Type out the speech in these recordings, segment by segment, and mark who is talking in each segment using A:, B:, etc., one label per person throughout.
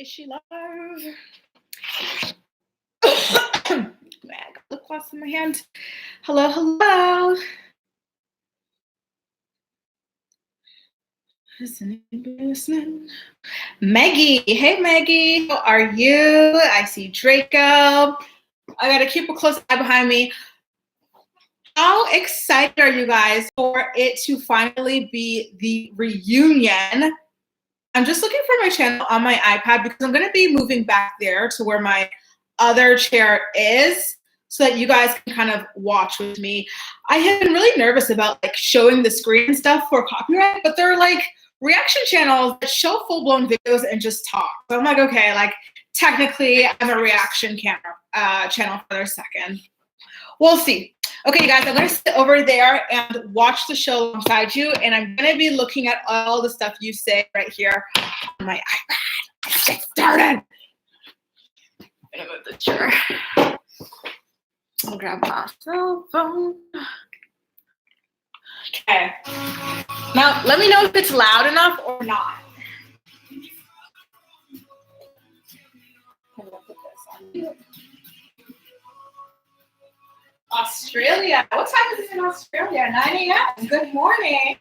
A: Is she live? I got lip gloss in my hand. Hello, hello. Listening. Maggie. Hey, Maggie. How are you? I see Draco. I got to keep a close eye behind me. How excited are you guys for it to finally be the reunion? I'm just looking for my channel on my iPad because I'm going to be moving back there to where my other chair is so that you guys can kind of watch with me. I have been really nervous about like showing the screen and stuff for copyright, but they're like reaction channels that show full-blown videos and just talk. So I'm like, okay, like technically I'm a reaction channel for a second. We'll see. Okay, guys, I'm going to sit over there and watch the show alongside you, and I'm going to be looking at all the stuff you say right here on my iPad. Let's get started. I'm going to move the chair. I'll grab my cell phone. Okay. Now, let me know if it's loud enough or not. I'm going to put this on. Australia. What time is it in Australia? 9 a.m. Good morning.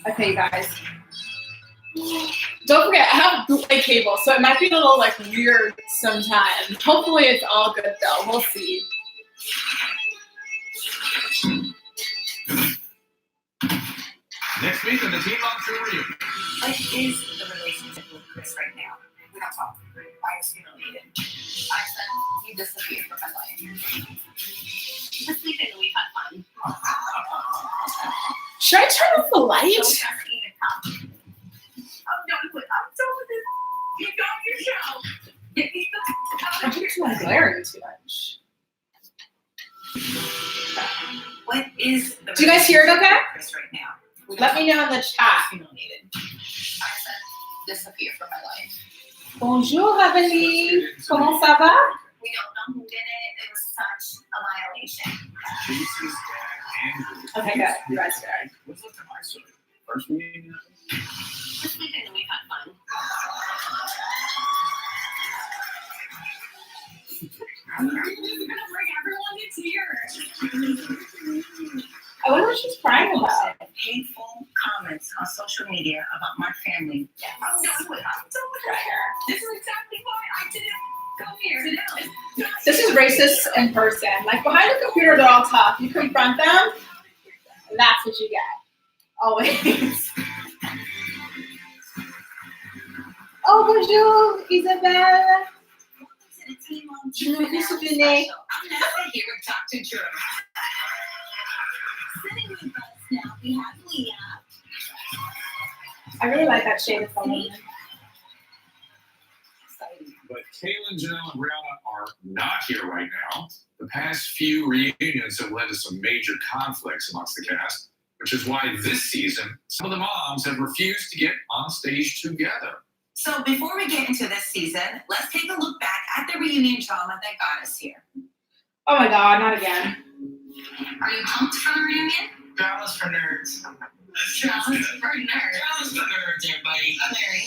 A: Okay, you guys. Don't forget, I have bootleg cable, so it might be a little like weird sometimes. Hopefully it's all good though. We'll see.
B: Next week on the Team Launch Reunion.
C: What is the relationship with Chris right now? We don't talk. I was humiliated. I said, he disappeared from my life. Just leave it and we've had fun.
A: Should I turn off the light?
C: Don't ask me to come. I'm done with this. You got your show.
A: I think I'm glaring too much.
C: What is the
A: Do you guys hear it okay?
C: with Chris right now?
A: Let me know in the chat.
C: Humiliated. I said, disappear from my life.
A: Bonjour, Raveline. Comment ça va?
C: We don't know who did it. It was such a violation.
B: Jason's dad, Andrew.
A: Okay, good. You guys are good.
B: What's up to my story? First reunion?
C: Just leave it and we've had fun. We're gonna bring everyone to tears.
A: I wonder what she's crying about.
C: Hateful comments on social media about my family. Yes. I'm done with her. This is exactly why I didn't come here.
A: This is racist in person. Like behind the computer, they're all tough. You confront them, and that's what you get. Always. Oh, bonjour, Isabelle. Je me suis venue.
C: I'm gonna sit here with Dr. Drew. Sitting with us now, we have Leah.
A: I really like that shade of phone.
B: But Kailyn, Jenelle, and Briana are not here right now. The past few reunions have led to some major conflicts amongst the cast, which is why this season, some of the moms have refused to get on stage together.
C: So before we get into this season, let's take a look back at the reunion drama that got us here.
A: Oh my God, not again.
C: Are you pumped for the reunion?
D: Drama's for nerds.
C: Drama's for nerds.
D: Drama's for nerds, everybody.
C: I'm Mary.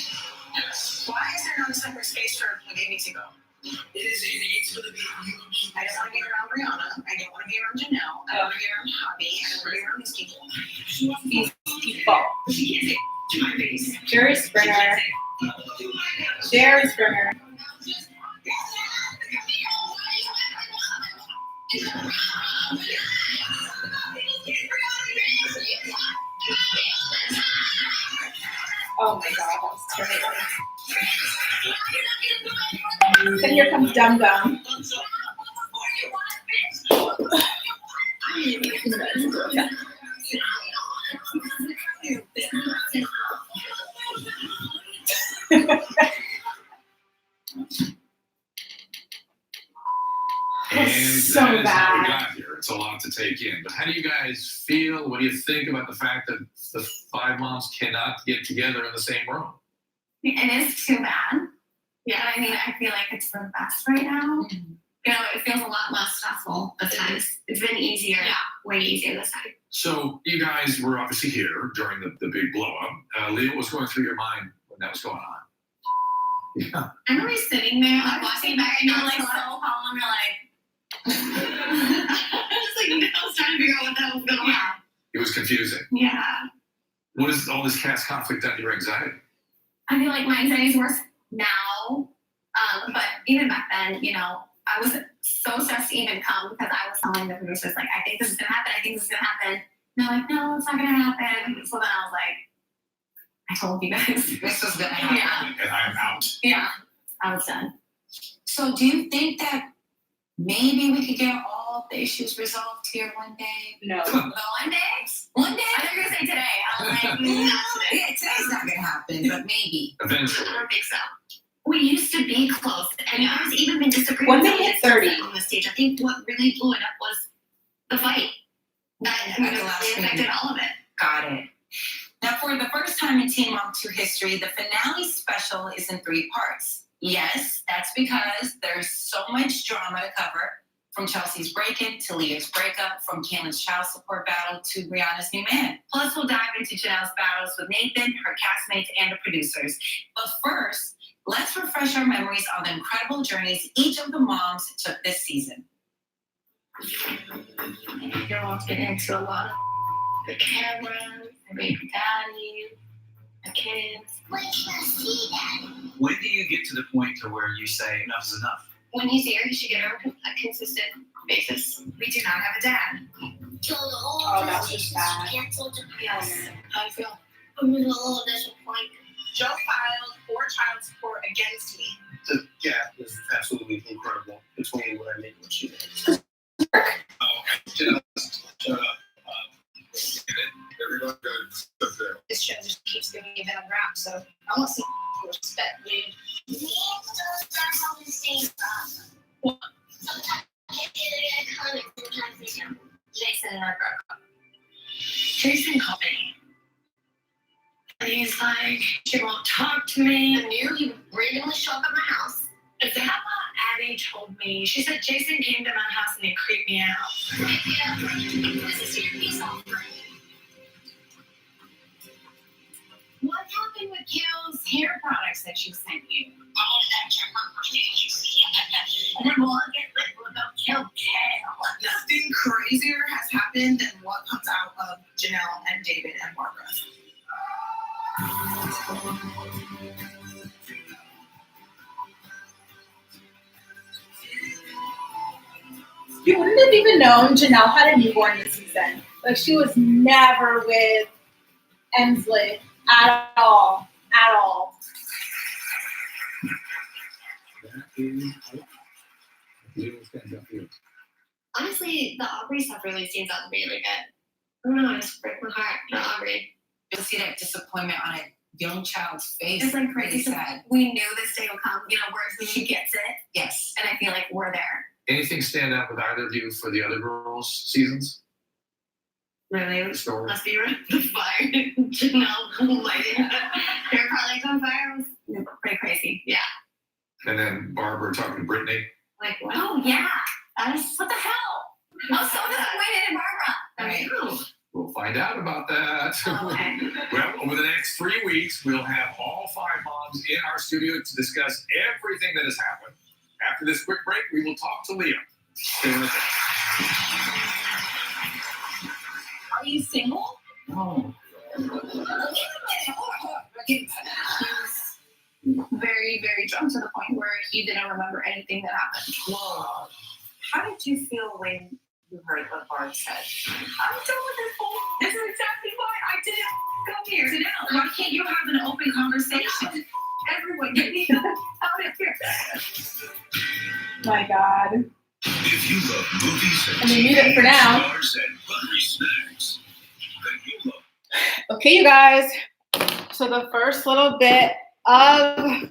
D: Yes.
C: Why is there no separate space for the baby to go?
D: It is easy. It's for the huge.
C: I don't want to be around Brianna. I don't want to be around Jenelle. I don't want to be around Javi. I don't want to be around these people.
A: These people.
C: She can't say to my face.
A: Jerry Springer. Jerry Springer. Oh my God, that was terrible. Then here comes Dum Dum.
B: And
A: So
B: that is how we
A: bad.
B: got here. It's a lot to take in. But how do you guys feel? What do you think about the fact that the five moms cannot get together in the same room?
C: It is too bad. Yeah, I mean, I feel like it's for the best right now. You know, it feels a lot less stressful at times. It's been easier way easier this time.
B: So you guys were obviously here during the big blow up. Leah, what was going through your mind when that was going on? Yeah.
C: I remember sitting there, like watching back, and you're like so calm, you're like, just like I was trying to figure out what the hell was going on.
B: It was confusing.
C: Yeah.
B: What has all this cast conflict done to your anxiety?
C: I feel like my anxiety is worse now, but even back then, you know, I was so stressed to even come because I was telling the producers, like, I think this is gonna happen, I think this is gonna happen. And they're like, no, it's not gonna happen. So then I was like, I told you guys.
D: This was gonna happen.
C: Yeah.
B: And I'm out.
C: Yeah. I was done.
D: So do you think that maybe we could get all the issues resolved here one day?
A: No.
C: One day?
D: One day?
C: I thought you were gonna say today. I was like, not today.
D: Yeah, today's not gonna happen, but maybe.
B: Eventually.
C: I don't think so. We used to be close, and there's even been disagreements.
A: When they hit 30.
C: On the stage, I think what really blew it up was the fight. That
D: At the last
C: affected
D: minute.
C: all of it.
D: Got it. Now, for the first time in Teen Mom 2 history, the finale special is in 3 parts. Yes, that's because there's so much drama to cover, from Chelsea's break-in to Leah's breakup, from Kailyn's child support battle to Briana's new man. Plus, we'll dive into Jenelle's battles with Nathan, her castmates, and the producers. But first, let's refresh our memories on the incredible journeys each of the moms took this season.
C: You're all getting into a lot of the cameras, the baby daddy, the kids.
E: When can I see that?
F: When do you get to the point to where you say enough is enough?
C: When he's here, you should get her on a consistent basis. We do not have a dad.
E: Till the whole
A: Oh, that's just
E: relationship
A: bad.
E: canceled.
C: Yes. How I feel.
E: I'm in a little disappointed.
G: Joe filed for child support against me.
H: The gap is absolutely incredible between what I make and what she makes.
B: Shut up. Everyone goes there.
G: This show just keeps giving me a bad rap, so I want some respect, dude.
E: Me and those guys have the same problem. Sometimes they get a comment, sometimes they don't.
C: Jason and I broke up. Jason called me. And he's like, she won't talk to me.
E: I knew he would randomly show up at my house.
C: Is that what Addie told me? She said Jason came to my house and he creeped me out.
E: This is your piece of
G: What happened with Kail's hair products that she sent you?
C: And then we'll get like, about kill Kail.
G: Nothing crazier has happened than what comes out of Jenelle and David and Barbara.
A: You wouldn't have even known Jenelle had a newborn this season. Like, she was never with Emsley at all. At all.
C: Honestly, the Aubrey stuff really seems out really good. I don't know, I just break my heart for Aubrey.
D: You'll see that disappointment on a young child's face.
C: It's like
D: really
C: crazy.
D: sad.
C: We knew this day would come, you know, where she gets it.
D: Yes.
C: And I feel like we're there.
B: Anything stand out with either of you for the other girls' seasons?
C: Really?
B: Story?
C: Must be right. The fire. Janelle lighting hair products on fire was pretty crazy. Yeah.
B: And then Barbara talking to Brittany.
C: Like, oh yeah. That is, what the hell? I was so disappointed in Barbara.
D: Right.
C: Oh,
B: We'll find out about that.
C: okay.
B: Well, over the next 3 weeks, we'll have all 5 moms in our studio to discuss everything that has happened. After this quick break, we will talk to Leah. Stay with us.
G: Are you single?
B: Oh.
C: He's very, very drunk to the point where he didn't remember anything that happened.
D: Whoa. How did you feel when you heard what Barb said?
C: I'm done with this whole. This is exactly why I didn't come here.
D: Janelle, why can't you have an open conversation? Everyone, get me out of here.
A: My God.
I: If you love movies and
A: I mean, mute it for now.
I: stars and buttery snacks, then you love
A: Okay, you guys. So the first little bit of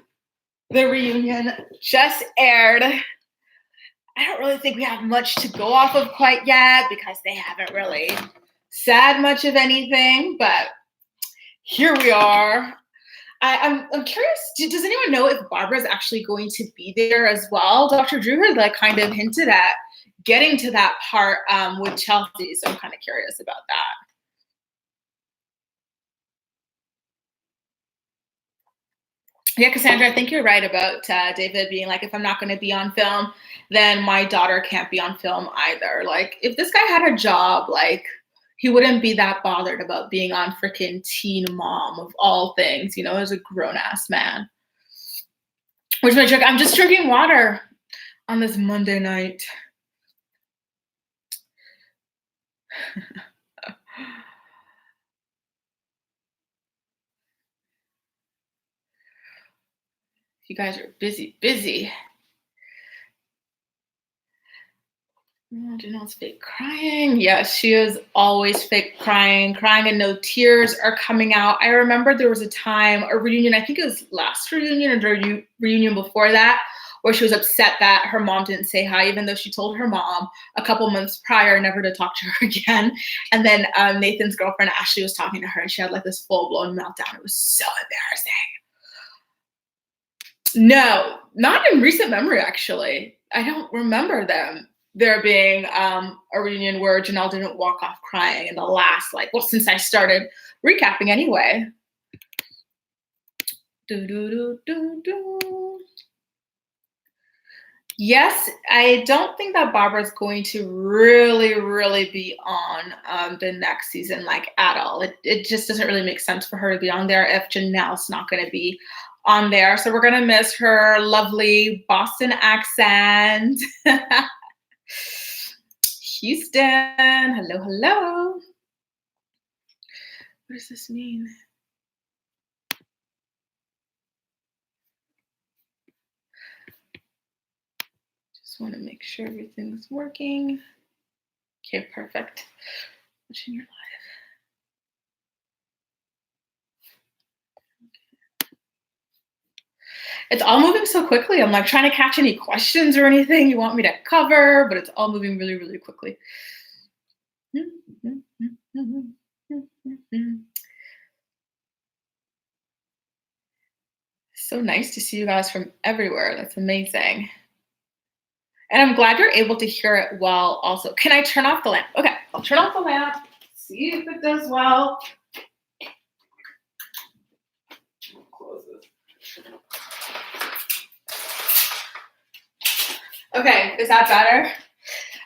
A: the reunion just aired. I don't really think we have much to go off of quite yet because they haven't really said much of anything, but here we are. I'm curious, does anyone know if Barbara's actually going to be there as well? Dr. Drew had kind of hinted at getting to that part with Chelsea. So I'm kind of curious about that. Yeah, Cassandra, I think you're right about David being like, if I'm not going to be on film, then my daughter can't be on film either. Like, if this guy had a job, like, he wouldn't be that bothered about being on freaking Teen Mom of all things, you know, as a grown-ass man. Where's my drink? I'm just drinking water on this Monday night. You guys are busy. Oh, Janelle's fake crying. Yes, she is always fake crying and no tears are coming out. I remember there was a time, a reunion, I think it was last reunion or the reunion before that, where she was upset that her mom didn't say hi, even though she told her mom a couple months prior never to talk to her again. And then Nathan's girlfriend, Ashley, was talking to her and she had like this full-blown meltdown. It was so embarrassing. No, not in recent memory, actually. I don't remember there being a reunion where Jenelle didn't walk off crying in the last, since I started recapping anyway. Yes, I don't think that Barbara's going to really be on the next season, like, at all. It just doesn't really make sense for her to be on there if Janelle's not going to be on there. So we're going to miss her lovely Boston accent. Houston, hello. What does this mean? Just want to make sure everything's working. Okay, perfect. Watching your live. It's all moving so quickly. I'm like trying to catch any questions or anything you want me to cover, but it's all moving really quickly. So nice to see you guys from everywhere. That's amazing. And I'm glad you're able to hear it well also. Can I turn off the lamp? Okay, I'll turn off the lamp. See if it does well. Close this. Okay, is that better? I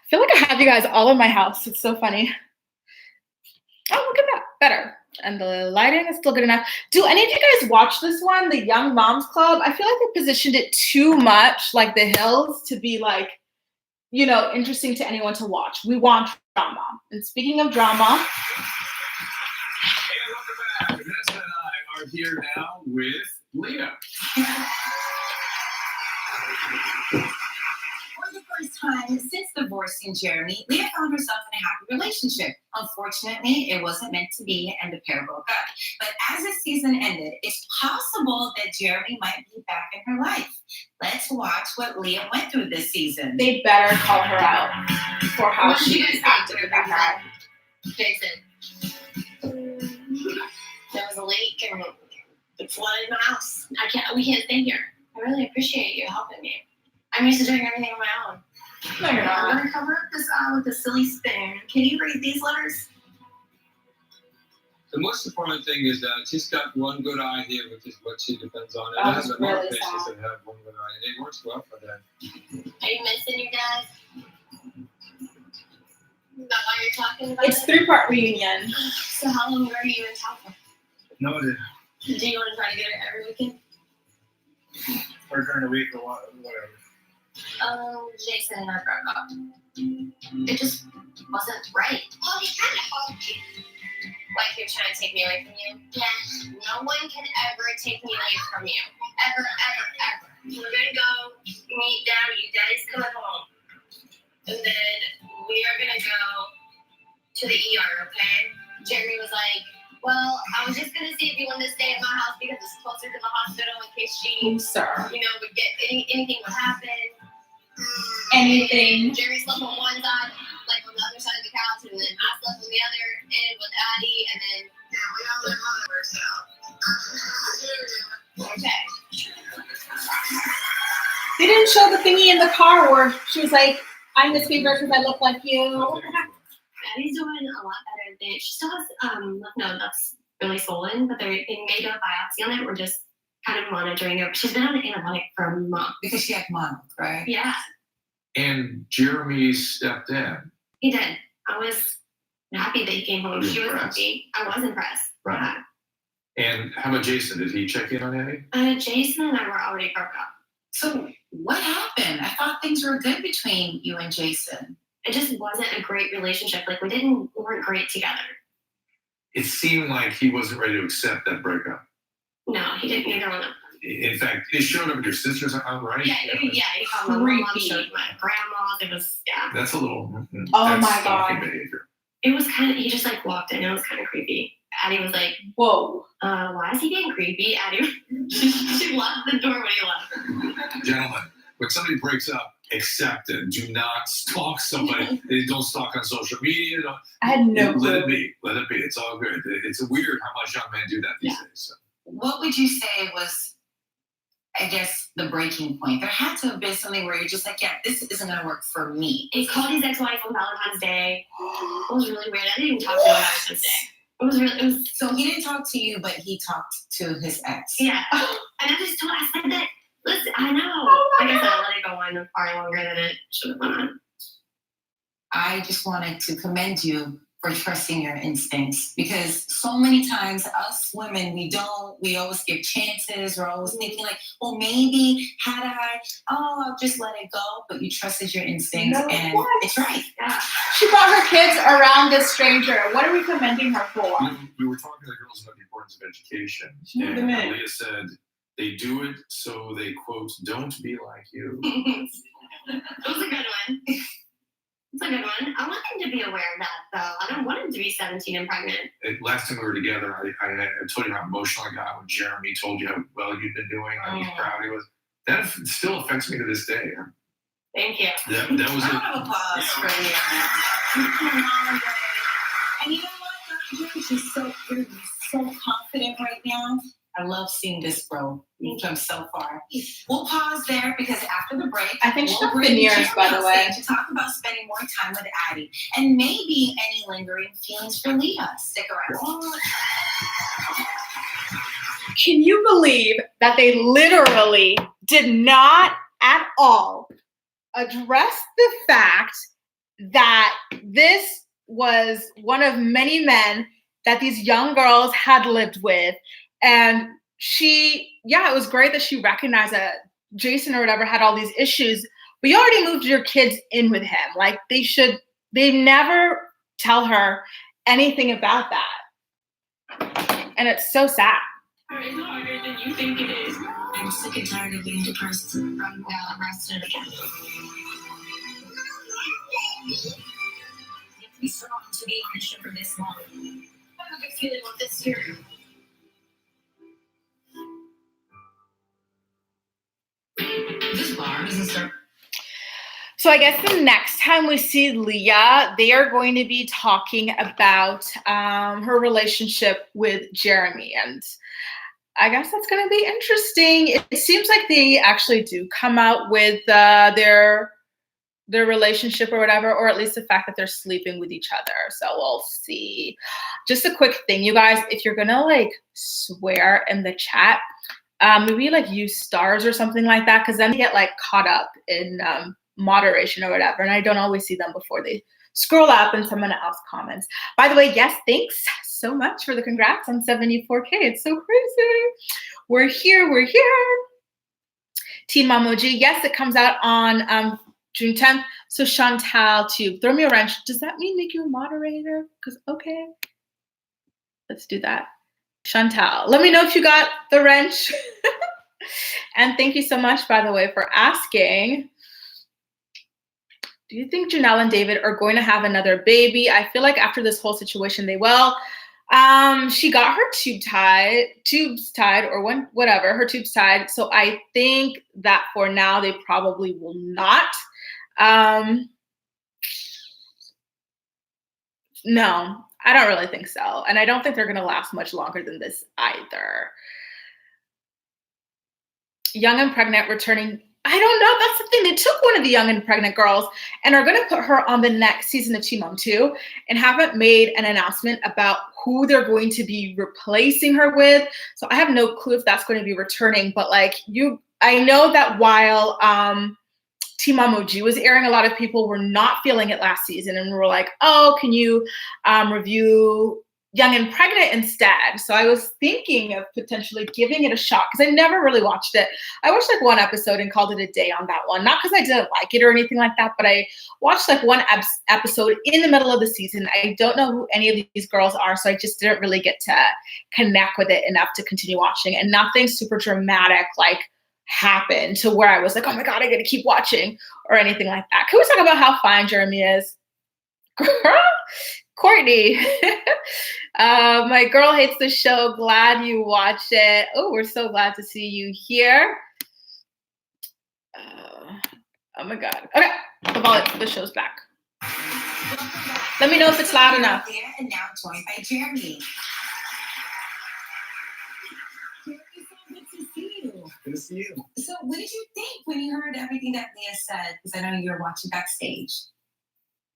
A: feel like I have you guys all in my house. It's so funny. Oh, look at that. Better. And the lighting is still good enough. Do any of you guys watch this one, the Young Moms Club? I feel like they positioned it too much, like The Hills, to be like, you know, interesting to anyone to watch. We want drama. And speaking of drama.
B: Hey, welcome back. Vanessa and I are here now with Leah.
D: For the first time since divorcing Jeremy, Leah found herself in a happy relationship. Unfortunately, it wasn't meant to be and the pair broke up. But as the season ended, it's possible that Jeremy might be back in her life. Let's watch what Leah went through this season.
A: They better call her out for how she acted about her.
E: Jason, there was a leak and it flooded my house. We can't stay here. I really appreciate you helping me. I'm used to doing everything on my own.
A: No, you're
G: I'm
A: not.
G: gonna cover up this with a silly spoon. Can you read these letters?
H: The most important thing is that she's got one good eye here, which is what she depends on. And
A: That's
H: there's a lot of
A: really
H: patients
A: sad.
H: that have one good eye, and it works well for them.
E: Are you missing your dad? Is that why you're talking about
A: It's
E: it?
A: 3-part reunion.
E: So how long were you in town for?
H: No, idea.
E: Do you want to try to get her every weekend?
H: Or during the week or whatever.
E: Jason and I broke up. It just wasn't right.
G: Well, he kind of helped you.
E: Like you're trying to take me away from you? Yes. No one can ever take me away from you. Ever. We're gonna go meet Daddy. Daddy's coming home. And then we are gonna go to the ER, okay? Jeremy was like, well, I was just gonna see if you wanted to stay at my house because it's closer to the hospital in case she,
A: Oh, sir.
E: would get anything would happen.
A: Anything.
E: And Jeremy slept on one side, like on the other side of the couch, and then I slept on the other end with Addie, and then
G: We all live on ourselves.
E: okay.
A: They didn't show the thingy in the car where she was like, Hi, Miss Fever, because I look like you.
C: Addie's doing a lot better than she still has lymph node that's really swollen, but they made a biopsy on it. We're just kind of monitoring her. She's been on an antibiotic for a month.
D: Because she had mono, right?
C: Yeah,
B: And Jeremy stepped in.
C: he did. I was happy that he came home.
B: You
C: She was
B: impressed?
C: happy. I was impressed.
B: Right. And how about Jason? Did he check in on Eddie?
C: Jason and I were already broke up.
D: So what happened? I thought things were good between you and Jason.
C: It just wasn't a great relationship. Like we weren't great together.
B: It seemed like he wasn't ready to accept that breakup.
C: No, he didn't either one of them.
B: In fact, it showed up at your sister's house, right?
C: Yeah, he called my mom,
A: Creepy.
C: showed my grandma. It was, yeah.
B: That's a little.
A: Oh
B: that's
A: my
B: stalking
A: God.
B: behavior.
C: It was kind of, he just like walked in. It was kind of creepy. Addie was like,
A: Whoa.
C: why is he being creepy? Addie, she locked the door when he left.
B: Gentlemen, when somebody breaks up, accept it. Do not stalk somebody. They don't stalk on social media.
A: I had no
B: Let it
A: clue.
B: be. Let it be. It's all good. It's weird how much young men do that these days. So.
D: What would you say was, I guess, the breaking point? There had to have been something where you're just like, yeah, this isn't going to work for me.
C: He called his ex-wife on Valentine's Day. It was really weird. I didn't even talk to him on Valentine's Day. It was,
D: So he didn't talk to you, but he talked to his ex.
C: yeah. And I said that, listen, I know.
A: Oh my
C: Like I said, I let it go on far longer than it should have went on.
D: I just wanted to commend you for trusting your instincts, because so many times us women, we always give chances. We're always thinking like, well, maybe I'll just let it go. But you trusted your instincts,
A: No,
D: and
A: what?
D: it's right.
C: Yeah.
A: She brought her kids around this stranger. What are we commending her for?
B: We were talking to the girls about the importance of education.
A: She moved
B: And
A: them in.
B: Leah said they do it so they, quote, don't be like you.
C: It was a good one. It's a good one. I want him to be aware of that, though. I don't want him to be 17 and pregnant.
B: Last time we were together, I told you how emotional I got when Jeremy told you how well you'd been doing, how proud he was. That still affects me to this day.
C: Thank you.
B: That was
D: Round
B: it.
D: of applause for Leah. And you know what, Dr. You're so confident right now. I love seeing this grow. You've come so far. We'll pause there because after the break,
A: I think
D: we'll
A: she's
D: bring
A: veneers,
D: Jeremy
A: by the
D: on
A: way.
D: stage to talk about spending more time with Addie and maybe any lingering feelings for Leah. Stick around.
A: Can you believe that they literally did not at all address the fact that this was one of many men that these young girls had lived with? And it was great that she recognized that Jason or whatever had all these issues, but you already moved your kids in with him. Like they never tell her anything about that. And it's so sad.
C: It's harder than you think it is.
E: I'm sick and tired of being depressed from arrested again. You have to be strong to be on the ship for this long. I have a good feeling about this year. This bar doesn't start.
A: So I guess the next time we see Leah, they are going to be talking about her relationship with Jeremy. And I guess that's going to be interesting. It seems like they actually do come out with their relationship or whatever, or at least the fact that they're sleeping with each other. So we'll see. Just a quick thing, you guys, if you're going to like swear in the chat, maybe like use stars or something like that, because then they get like caught up in moderation or whatever, and I don't always see them before they scroll up and someone else comments. By the way, yes, thanks so much for the congrats on 74K. It's so crazy. We're here. Teen Mamoji, yes, it comes out on June 10th. So Chantal too. Throw me a wrench. Does that mean make you a moderator? Because okay, let's do that. Chantal, let me know if you got the wrench. And thank you so much, by the way, for asking. Do you think Jenelle and David are going to have another baby? I feel like after this whole situation, they will. She got her tubes tied, or whatever, her tubes tied. So I think that for now, they probably will not. No, I don't really think so. And I don't think they're going to last much longer than this either. Young and pregnant, returning I don't know. That's the thing. They took one of the young and pregnant girls and are going to put her on the next season of Teen Mom 2 and haven't made an announcement about who they're going to be replacing her with. So I have no clue if that's going to be returning. But I know that while Teen Mom OG was airing, a lot of people were not feeling it last season and were like, oh, can you review Young and Pregnant instead? So I was thinking of potentially giving it a shot because I never really watched it. I watched like one episode and called it a day on that one. Not because I didn't like it or anything like that, but I watched like one episode in the middle of the season. I don't know who any of these girls are, so I just didn't really get to connect with it enough to continue watching. And nothing super dramatic like happened to where I was like, oh my God, I gotta keep watching or anything like that. Can we talk about how fine Jeremy is? Girl, Courtney. My girl hates the show. Glad you watched it. Oh, we're so glad to see you here. Oh my God. Okay, the show's back. Let me know if it's loud enough.
D: And now joined by Jeremy.
H: Good to see you.
D: So what did you think when you heard everything that Leah said? Because I know you were watching backstage.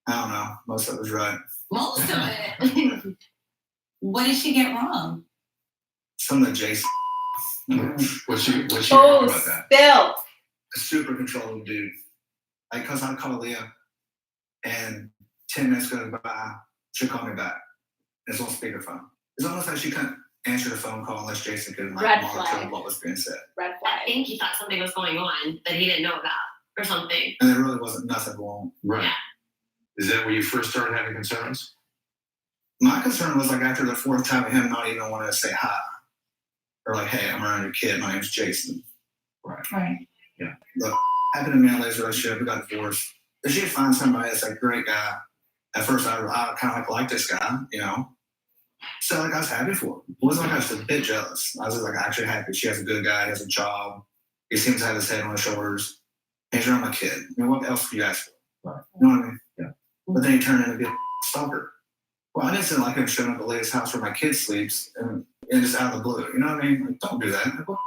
H: I don't know. Most of it was right.
D: Most of it. What did she get wrong?
H: Some of the Jason.
B: What's she about that?
A: Still.
H: A super controlling dude. Like, cause I call Leah, and 10 minutes goes by, she'll call me back. It's on speakerphone. It's almost like she couldn't answer the phone call unless Jason could monitor what was being said.
A: Red flag.
E: I think he thought something was going on that he didn't know about or something.
H: And there really wasn't nothing wrong.
B: Right. Is that where you first started having concerns?
H: My concern was like after the fourth time of him not even wanting to say hi. Or like, hey, I'm around your kid, my name's Jason.
D: Right.
H: Yeah. Look, happened to me in Leah's relationship, we got divorced. If she'd find somebody that's like a great guy, at first I kind of like this guy, you know? So like I was happy for her. It wasn't like I was a bit jealous. I was just like actually happy. She has a good guy, he has a job. He seems to have his head on his shoulders. He's around my kid. I mean, what else could you ask for? Right. You know what I mean? Yeah. But then he turned into a good stalker. Well, I didn't like him showing up at Leah's house where my kid sleeps and just out of the blue. You know what I mean? Like, don't do that. Like,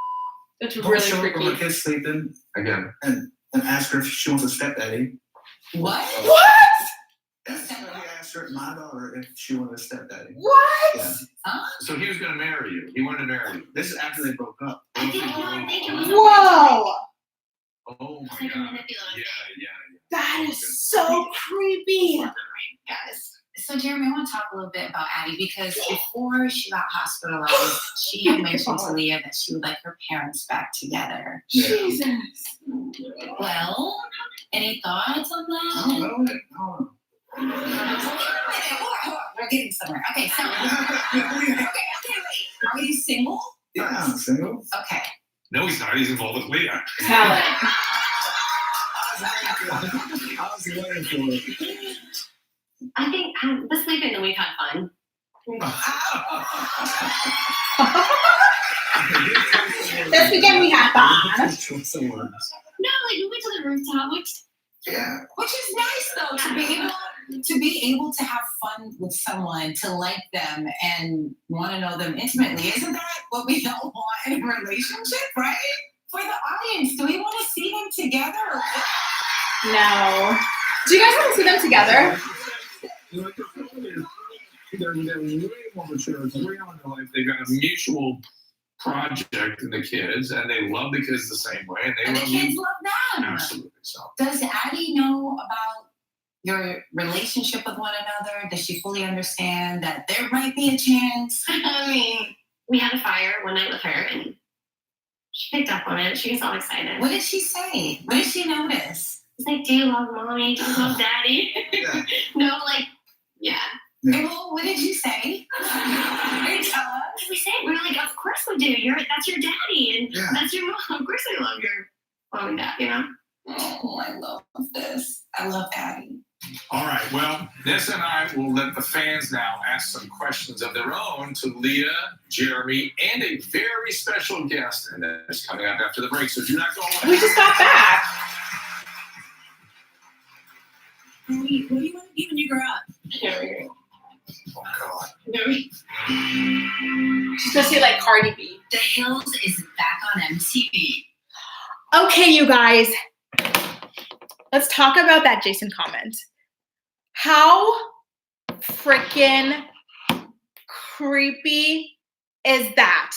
A: That's
H: don't
A: really
H: show up
A: freaky.
H: where my kid's sleeping
B: Again.
H: and ask her if she wants a stepdaddy.
D: What?
A: What?
H: That's what he asked her, my daughter, if she wanted a stepdaddy.
A: What?
H: Yeah.
B: So he was going to marry you. He wanted to marry you.
H: This is after they broke up.
E: I think it was
A: Whoa.
B: Oh
E: It's
B: my
E: like a
B: God.
E: manipulative.
B: Yeah.
A: That is so creepy.
D: Guys. So Jeremy, I want to talk a little bit about Addie because before she got hospitalized, she had mentioned to Leah that she would like her parents back together.
H: Yeah.
A: Jesus.
D: Well, any thoughts on
H: I
D: that?
H: don't know.
D: We're getting somewhere. Okay, so wait. Are you single?
H: Yeah, I'm single.
D: Okay.
B: No, he's not. He's involved with Leah.
A: Talent.
H: I was waiting for it.
E: I think this weekend we've had fun.
A: This weekend we had fun.
H: Somewhere.
E: No, like we went to the rooftop.
H: Yeah.
D: Which is nice though to be able to have fun with someone, to like them and want to know them intimately. Isn't that what we all want in a relationship, right? For the audience, do we want to see them together? Or what?
A: No. Do you guys want to see them together?
B: They're way more mature. It's way on their life. They've got a mutual project in the kids, and they love the kids the same way, and they
D: And the
B: love
D: kids
B: you.
D: love them.
B: Absolutely. So
D: Does Addie know about your relationship with one another? Does she fully understand that there might be a chance?
E: I mean, we had a fire one night with her, and she picked up on it. She was all excited.
D: What did she say? What did she notice?
E: It's like, do you love mommy? Do you love daddy?
H: Yeah.
E: No, like, yeah.
H: Yeah.
D: Well, what did you say? Can you tell us?
E: We said, we're like, of course we do. That's your daddy, and
H: Yeah.
E: that's your mom. Of course we love your mom and dad, you know?
D: Oh, I love this. I love Addie.
B: all right. Well, Nessa and I will let the fans now ask some questions of their own to Leah, Jeremy, and a very special guest, and that's coming up after the break. So do not go away.
A: We just got back.
D: What do you want to be when you grow up?
H: Oh, God.
A: She's gonna say like Cardi B.
D: The Hills is back on MTV.
A: Okay, you guys, let's talk about that Jason comment. How freaking creepy is that?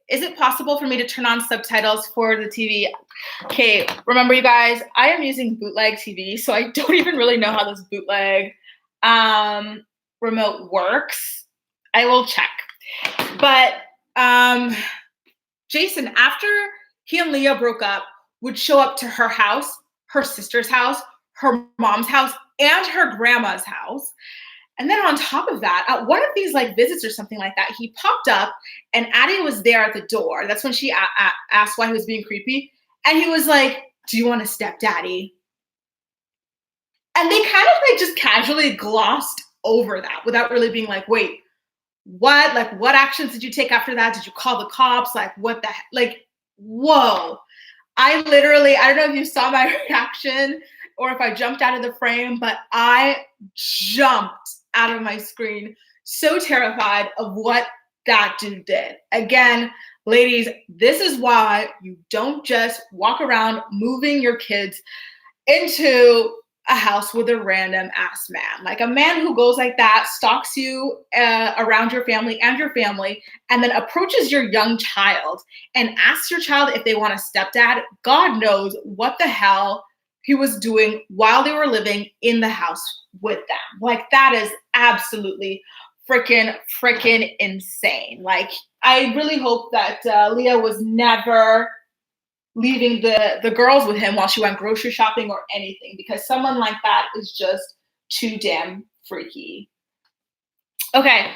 A: Is it possible for me to turn on subtitles for the TV? Okay, remember you guys, I am using bootleg TV, so I don't even really know how this bootleg remote works. I will check. But Jason, after he and Leah broke up, would show up to her house, her sister's house, her mom's house, and her grandma's house. And then on top of that, at one of these like visits or something like that, he popped up and Addie was there at the door. That's when she asked why he was being creepy. And he was like, do you want a stepdaddy? And they kind of like just casually glossed over that without really being like, wait, what? Like, what actions did you take after that? Did you call the cops? Like, what the heck? Like, whoa. I don't know if you saw my reaction or if I jumped out of the frame, but I jumped out of my screen, so terrified of what that dude did. Again, ladies, this is why you don't just walk around moving your kids into a house with a random ass man. Like a man who goes like that, stalks you around your family and then approaches your young child and asks your child if they want a stepdad. God knows what the hell he was doing while they were living in the house with them. Like that is absolutely freaking insane. Like I really hope that Leah was never leaving the girls with him while she went grocery shopping or anything, because someone like that is just too damn freaky. Okay,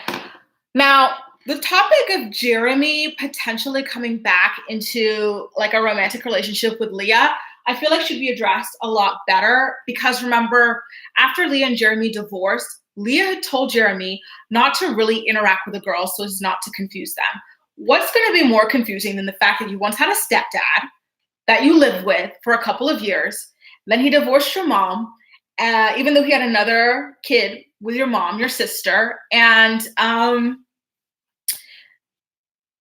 A: now the topic of Jeremy potentially coming back into like a romantic relationship with Leah, I feel like should be addressed a lot better, because remember, after Leah and Jeremy divorced, Leah had told Jeremy not to really interact with the girls so as not to confuse them. What's going to be more confusing than the fact that you once had a stepdad that you lived with for a couple of years, then he divorced your mom, even though he had another kid with your mom, your sister, and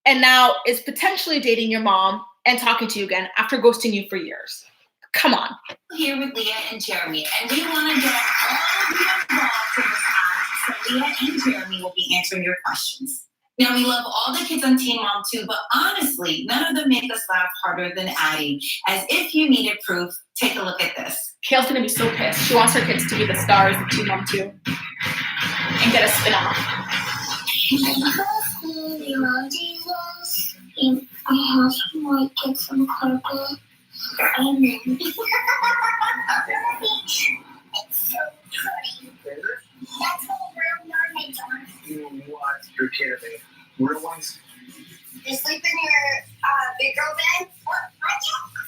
A: now is potentially dating your mom and talking to you again after ghosting you for years. Come on.
D: Here with Leah and Jeremy, and we want to get all of you involved in this act, so Leah and Jeremy will be answering your questions. Now, we love all the kids on Teen Mom too, but honestly, none of them make us laugh harder than Addie. As if you needed proof, take a look at this.
A: Kayle's gonna be so pissed. She wants her kids to be the stars of Teen Mom 2 and get a spin-off.
E: I have some like get some carpet and then it's so pretty. That's what real mermaids are.
I: You what? You're kidding me. Real ones?
E: They sleep in your big girl bed.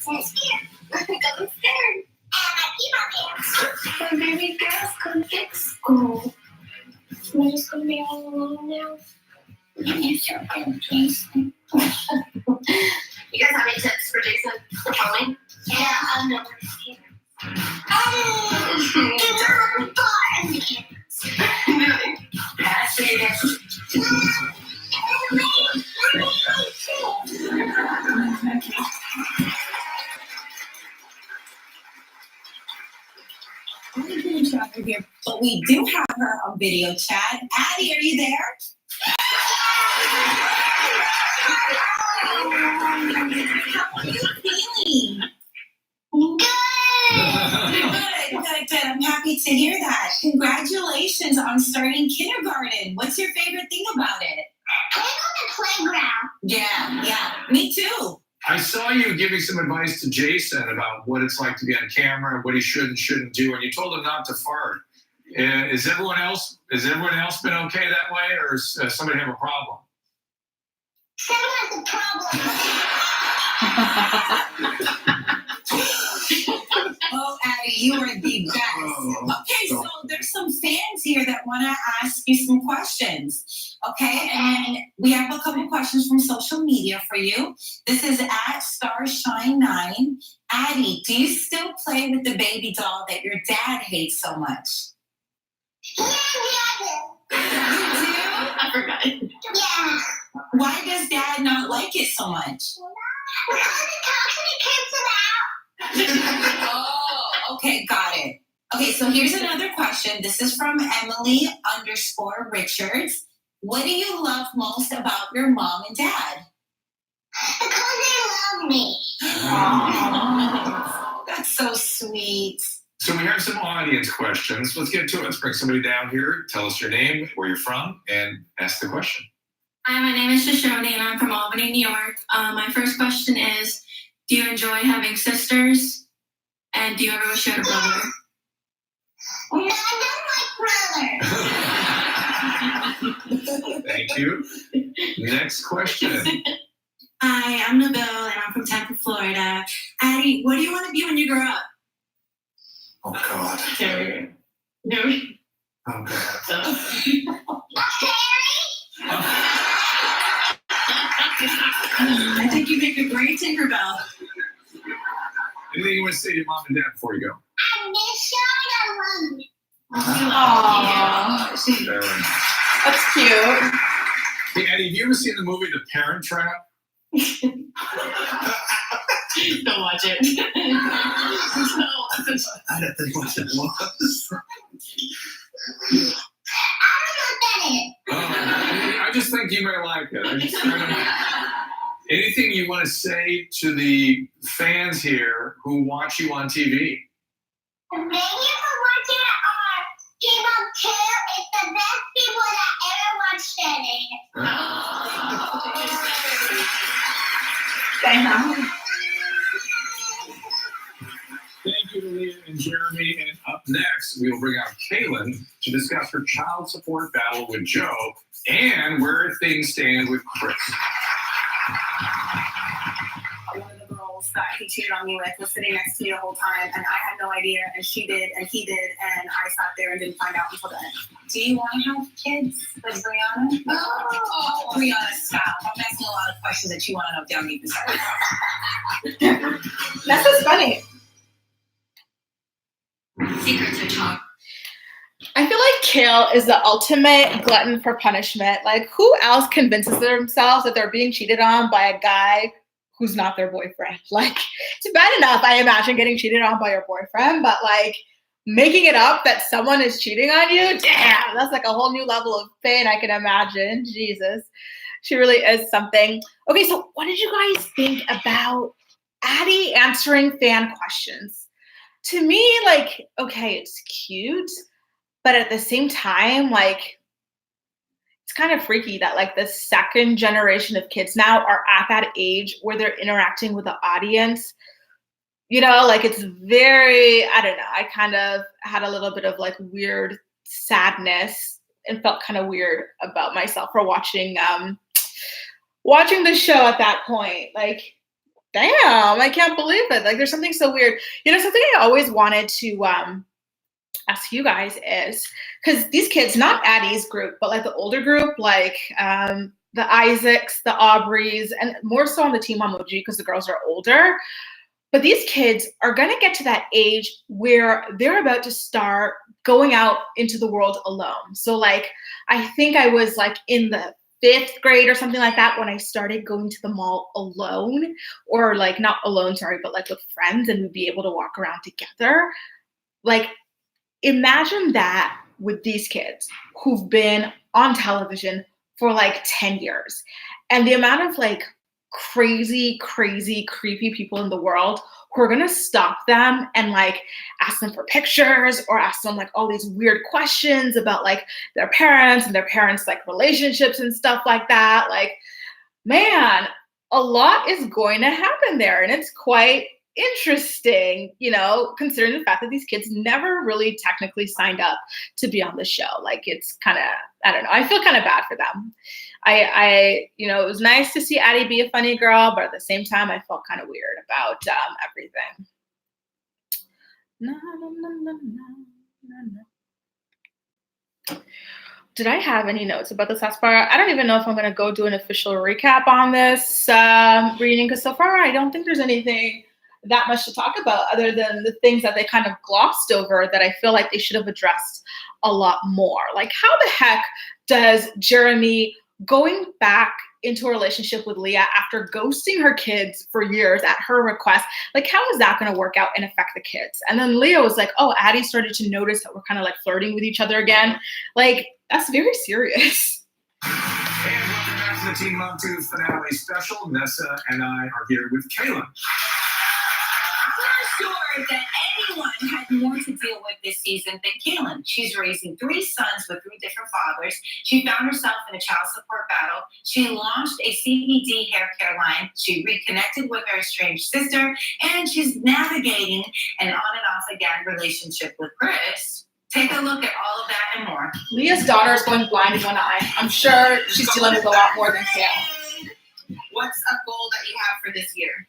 E: I'm scared. I'm scared. And I pee my pants. My baby girl's gonna get school. We're just gonna be all alone now. You're so good, Jason.
C: You guys have any tips for Jason for Halloween?
E: Yeah, I'm not scared.
D: Here, but we do have her on video chat. Addie, are you there? How are you feeling? Good. I'm happy to hear that. Congratulations on starting kindergarten. What's your favorite thing about it?
E: Playing on the playground.
D: Yeah, me too.
B: I saw you giving some advice to Jason about what it's like to be on camera and what he should and shouldn't do, and you told him not to fart. Has everyone else been okay that way, or does somebody have a problem?
E: Someone has a problem.
D: Oh, Addie, you are the best. Okay, so there's some fans here that want to ask you some questions. Okay, and we have a couple questions from social media for you. This is at Starshine9. Addie, do you still play with the baby doll that your dad hates so much?
E: Yeah.
D: You do?
C: I forgot.
E: Yeah.
D: Why does dad not like it so much? Oh, okay, got it. Okay, so here's another question. This is from Emily_Richards. What do you love most about your mom and dad?
E: Because they love me.
D: Oh, that's so sweet.
B: So we have some audience questions. Let's get to it. Let's bring somebody down here. Tell us your name, where you're from, and ask the question.
J: Hi, my name is Shoshone, and I'm from Albany, New York. My first question is, do you enjoy having sisters? And do you ever wish you had a brother?
E: No, I don't like brothers.
B: Thank you. Next question.
J: Hi, I'm Nabel, and I'm from Tampa, Florida. Addie, what do you want to be when you grow up?
H: Oh God.
J: No.
H: Oh God.
J: I think you make a great Tinkerbell.
B: Anything you want to say to your mom and dad before you go?
E: I miss you. I love you.
A: Aww. That's cute.
B: Hey, Eddie, have you ever seen the movie The Parent Trap?
J: Don't watch it.
H: I don't think what it was.
B: I just think you may like it. Anything you want to say to the fans here who watch you on TV?
E: Thank you for watching our Team Up 2. It's the best people that ever watched it.
B: Thank you to Leah and Jeremy. And up next, we will bring out Kailyn to discuss her child support battle with Joe and where things stand with Chris.
G: One of the girls that he cheated on me with was sitting next to me the whole time, and I had no idea, and she did, and he did, and I sat there and didn't find out until the end.
D: Do you want to have kids with Briana? Oh, Briana, stop. I'm asking a lot of questions that you want to know down deep inside.
A: That's just funny.
J: Secrets are top.
A: I feel like Kail is the ultimate glutton for punishment. Like, who else convinces themselves that they're being cheated on by a guy who's not their boyfriend? Like, it's bad enough, I imagine, getting cheated on by your boyfriend, but like making it up that someone is cheating on you, damn, that's like a whole new level of pain I can imagine. Jesus, she really is something. Okay, so what did you guys think about Addie answering fan questions? To me, like, okay, it's cute, but at the same time, like, it's kind of freaky that like the second generation of kids now are at that age where they're interacting with the audience. You know, like it's very, I don't know, I kind of had a little bit of like weird sadness and felt kind of weird about myself for watching the show at that point. Like, damn, I can't believe it. Like, there's something so weird. You know, something I always wanted to ask you guys is, because these kids, not Addie's group, but like the older group, like the Isaacs, the Aubreys, and more so on the Team Emoji because the girls are older. But these kids are going to get to that age where they're about to start going out into the world alone. So like, I think I was like in the 5th grade or something like that when I started going to the mall alone, or like not alone, sorry, but like with friends, and we'd be able to walk around together. Like, imagine that with these kids who've been on television for like 10 years, and the amount of like crazy, creepy people in the world who are gonna stop them and like ask them for pictures or ask them like all these weird questions about like their parents and their parents' like relationships and stuff like that. Like, man, a lot is going to happen there, and it's quite interesting, you know, considering the fact that these kids never really technically signed up to be on the show. Like, it's kind of, I don't know, I feel kind of bad for them. I, you know, it was nice to see Addie be a funny girl, but at the same time, I felt kind of weird about everything. Did I have any notes about this last part? I don't even know if I'm going to go do an official recap on this reading, because so far I don't think there's anything that much to talk about other than the things that they kind of glossed over that I feel like they should have addressed a lot more. Like, how the heck does Jeremy going back into a relationship with Leah after ghosting her kids for years at her request. Like, how is that going to work out and affect the kids? And then Leah was like, oh, Addie started to notice that we're kind of like flirting with each other again. Like, that's very serious.
B: And welcome back to the Teen Mom 2 finale special. Nessa and I are here with Kailyn.
D: I'm sure that anyone had more to deal with this season than Kailyn. She's raising 3 sons with 3 different fathers. She found herself in a child support battle. She launched a CBD hair care line. She reconnected with her estranged sister, and she's navigating an on and off again relationship with Chris. Take a look at all of that and more.
A: Leah's daughter is going blind in one eye. I'm sure she's dealing with a lot more than Kailyn.
G: What's a goal that you have for this year?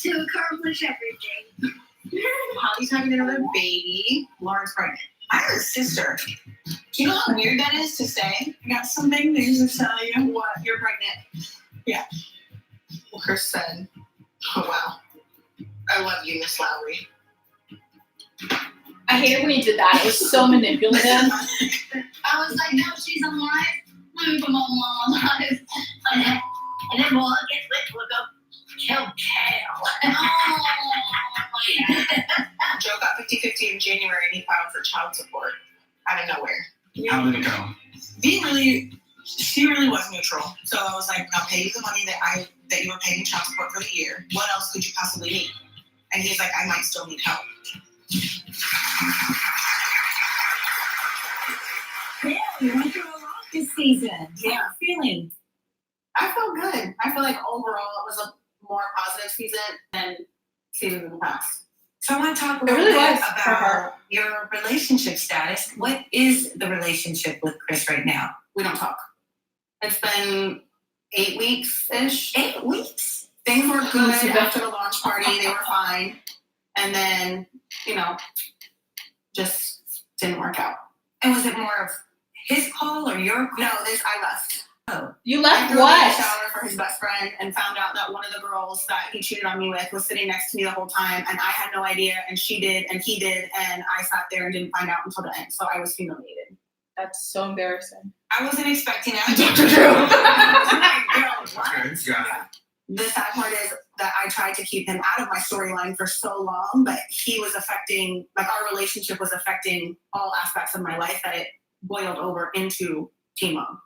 E: To accomplish everything.
G: Holly's having another baby. Lauren's pregnant. I have a sister. Do you know how weird that is to say? I got some big news to tell you. What? You're pregnant? Yeah. Well, Chris said, oh, wow. I love you, Miss Lowry.
A: I hated when he did that. It was so manipulative.
E: I was like, no, she's alive. Let me put my mom alive. And then we'll get lit. We'll go kill Kale.
G: Joe got 50-50 in January and he filed for child support out of nowhere.
B: How did it go?
G: She really was neutral. So I was like, I'll pay you the money that you were paying in child support for the year. What else could you possibly need? And he's like, I might still need help.
D: Yeah, you went through a lot this season.
G: Yeah.
D: How are you feeling?
G: I feel good. I feel like overall it was a more positive season than seasons in the past.
D: So I want to talk a
A: It
D: little
A: really
D: bit
A: was for her.
D: about your relationship status. What is the relationship with Chris right now?
G: We don't talk. It's been 8 weeks-ish.
D: 8 weeks?
G: Things were good after the launch party. They were fine. And then, just didn't work out.
D: And was it more of his call or your call?
G: No, I left.
D: Oh.
A: You
G: I
A: left
G: threw him in the
A: what?
G: shower for his best friend and found out that one of the girls that he cheated on me with was sitting next to me the whole time, and I had no idea, and she did, and he did, and I sat there and didn't find out until the end. So I was humiliated.
A: That's so embarrassing.
D: I wasn't expecting that.
A: Dr. Drew.
B: Okay, got it.
G: The sad part is that I tried to keep him out of my storyline for so long, but he was affecting, our relationship was affecting all aspects of my life that it boiled over into Teen Mom.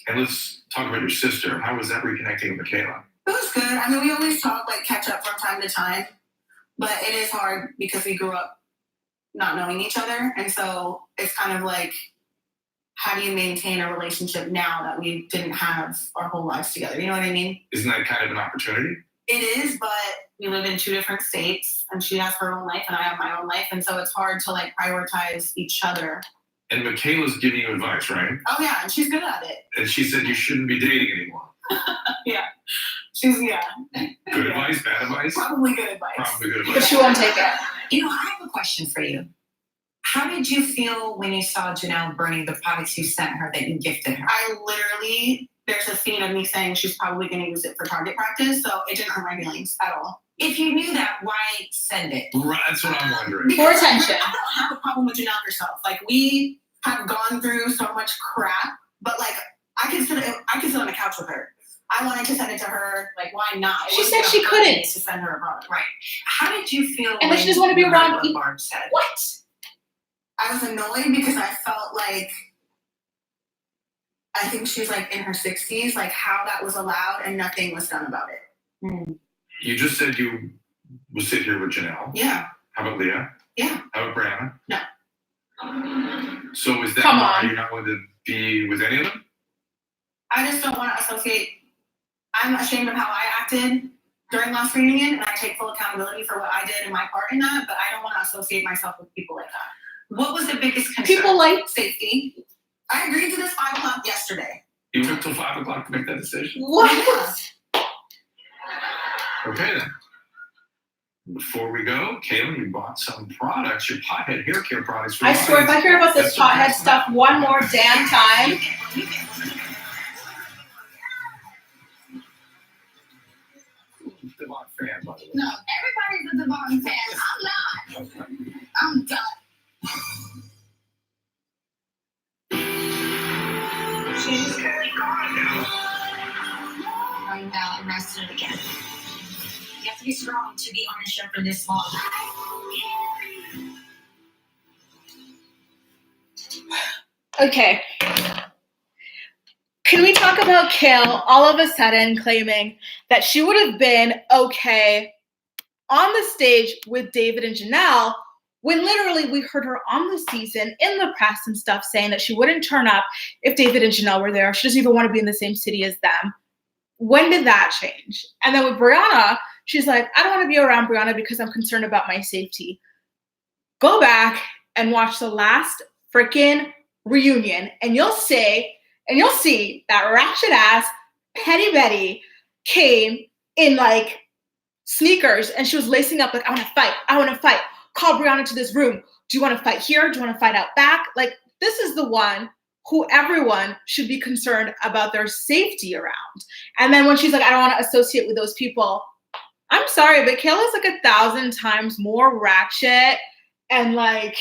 B: And let's talk about your sister. How was that reconnecting with Kailyn?
G: It was good. I mean, we always talk, catch up from time to time, but it is hard because we grew up not knowing each other. And so it's kind of like, how do you maintain a relationship now that we didn't have our whole lives together? You know what I mean?
B: Isn't that kind of an opportunity?
G: It is, but we live in 2 different states, and she has her own life and I have my own life. And so it's hard to prioritize each other.
B: And Michaela's giving you advice, right?
G: Oh yeah, and she's good at it.
B: And she said you shouldn't be dating anymore.
G: Yeah.
B: Good advice, bad advice?
G: Probably good advice.
B: Probably good
A: But
B: advice.
A: she won't take it.
D: I have a question for you. How did you feel when you saw Jenelle burning the products you sent her that you gifted her?
G: I literally, there's a scene of me saying she's probably going to use it for target practice, so it didn't hurt my feelings at all.
D: If you knew that, why send it?
B: Right, that's what I'm wondering.
A: For attention.
G: I don't have a problem with Jenelle herself. We have gone through so much crap, but I could sit on the couch with her. I wanted to send it to her. Why not?
A: She said she couldn't.
G: To send her a product.
D: Right. How did you feel
A: And
D: when
A: she doesn't want to be
D: you
A: around
D: heard what Barb said?
A: What?
G: I was annoyed because I felt like, I think she's in her 60s, how that was allowed and nothing was done about it.
B: You just said you would sit here with Jenelle.
G: Yeah.
B: How about Leah?
G: Yeah.
B: How about Briana?
G: No.
B: So is that
A: Come
B: why
A: on.
B: you're not going to be with any of them?
G: I just don't want to associate. I'm ashamed of how I acted during last reunion, and I take full accountability for what I did and my part in that, but I don't want to associate myself with people like that.
D: What was the biggest concern?
A: People like
G: Safety. I agreed to this 5 o'clock yesterday.
B: You took till 5 o'clock to make that decision?
A: what?
B: Okay then. Before we go, Kailyn, you bought some products, your pothead hair care products for
A: I
B: the
A: swear, if I
B: audience.
A: hear about this pothead stuff one more damn time,
B: Devon fan, by the way.
E: No, everybody's a Devon fan. I'm not. I'm done.
I: She's gone now.
D: and rested it again. You have to be strong to be on the show for this long.
A: Okay. Can we talk about Kail all of a sudden claiming that she would have been okay on the stage with David and Jenelle when literally we heard her on the season in the press and stuff saying that she wouldn't turn up if David and Jenelle were there. She doesn't even want to be in the same city as them. When did that change? And then with Briana, she's like, I don't want to be around Briana because I'm concerned about my safety. Go back and watch the last freaking reunion and you'll see that ratchet ass Petty Betty came in like sneakers and she was lacing up like, I want to fight. Call Briana to this room. Do you want to fight here? Do you want to fight out back? Like, this is the one who everyone should be concerned about their safety around. And then when she's like, I don't want to associate with those people. I'm sorry, but Kail is like 1,000 times more ratchet and like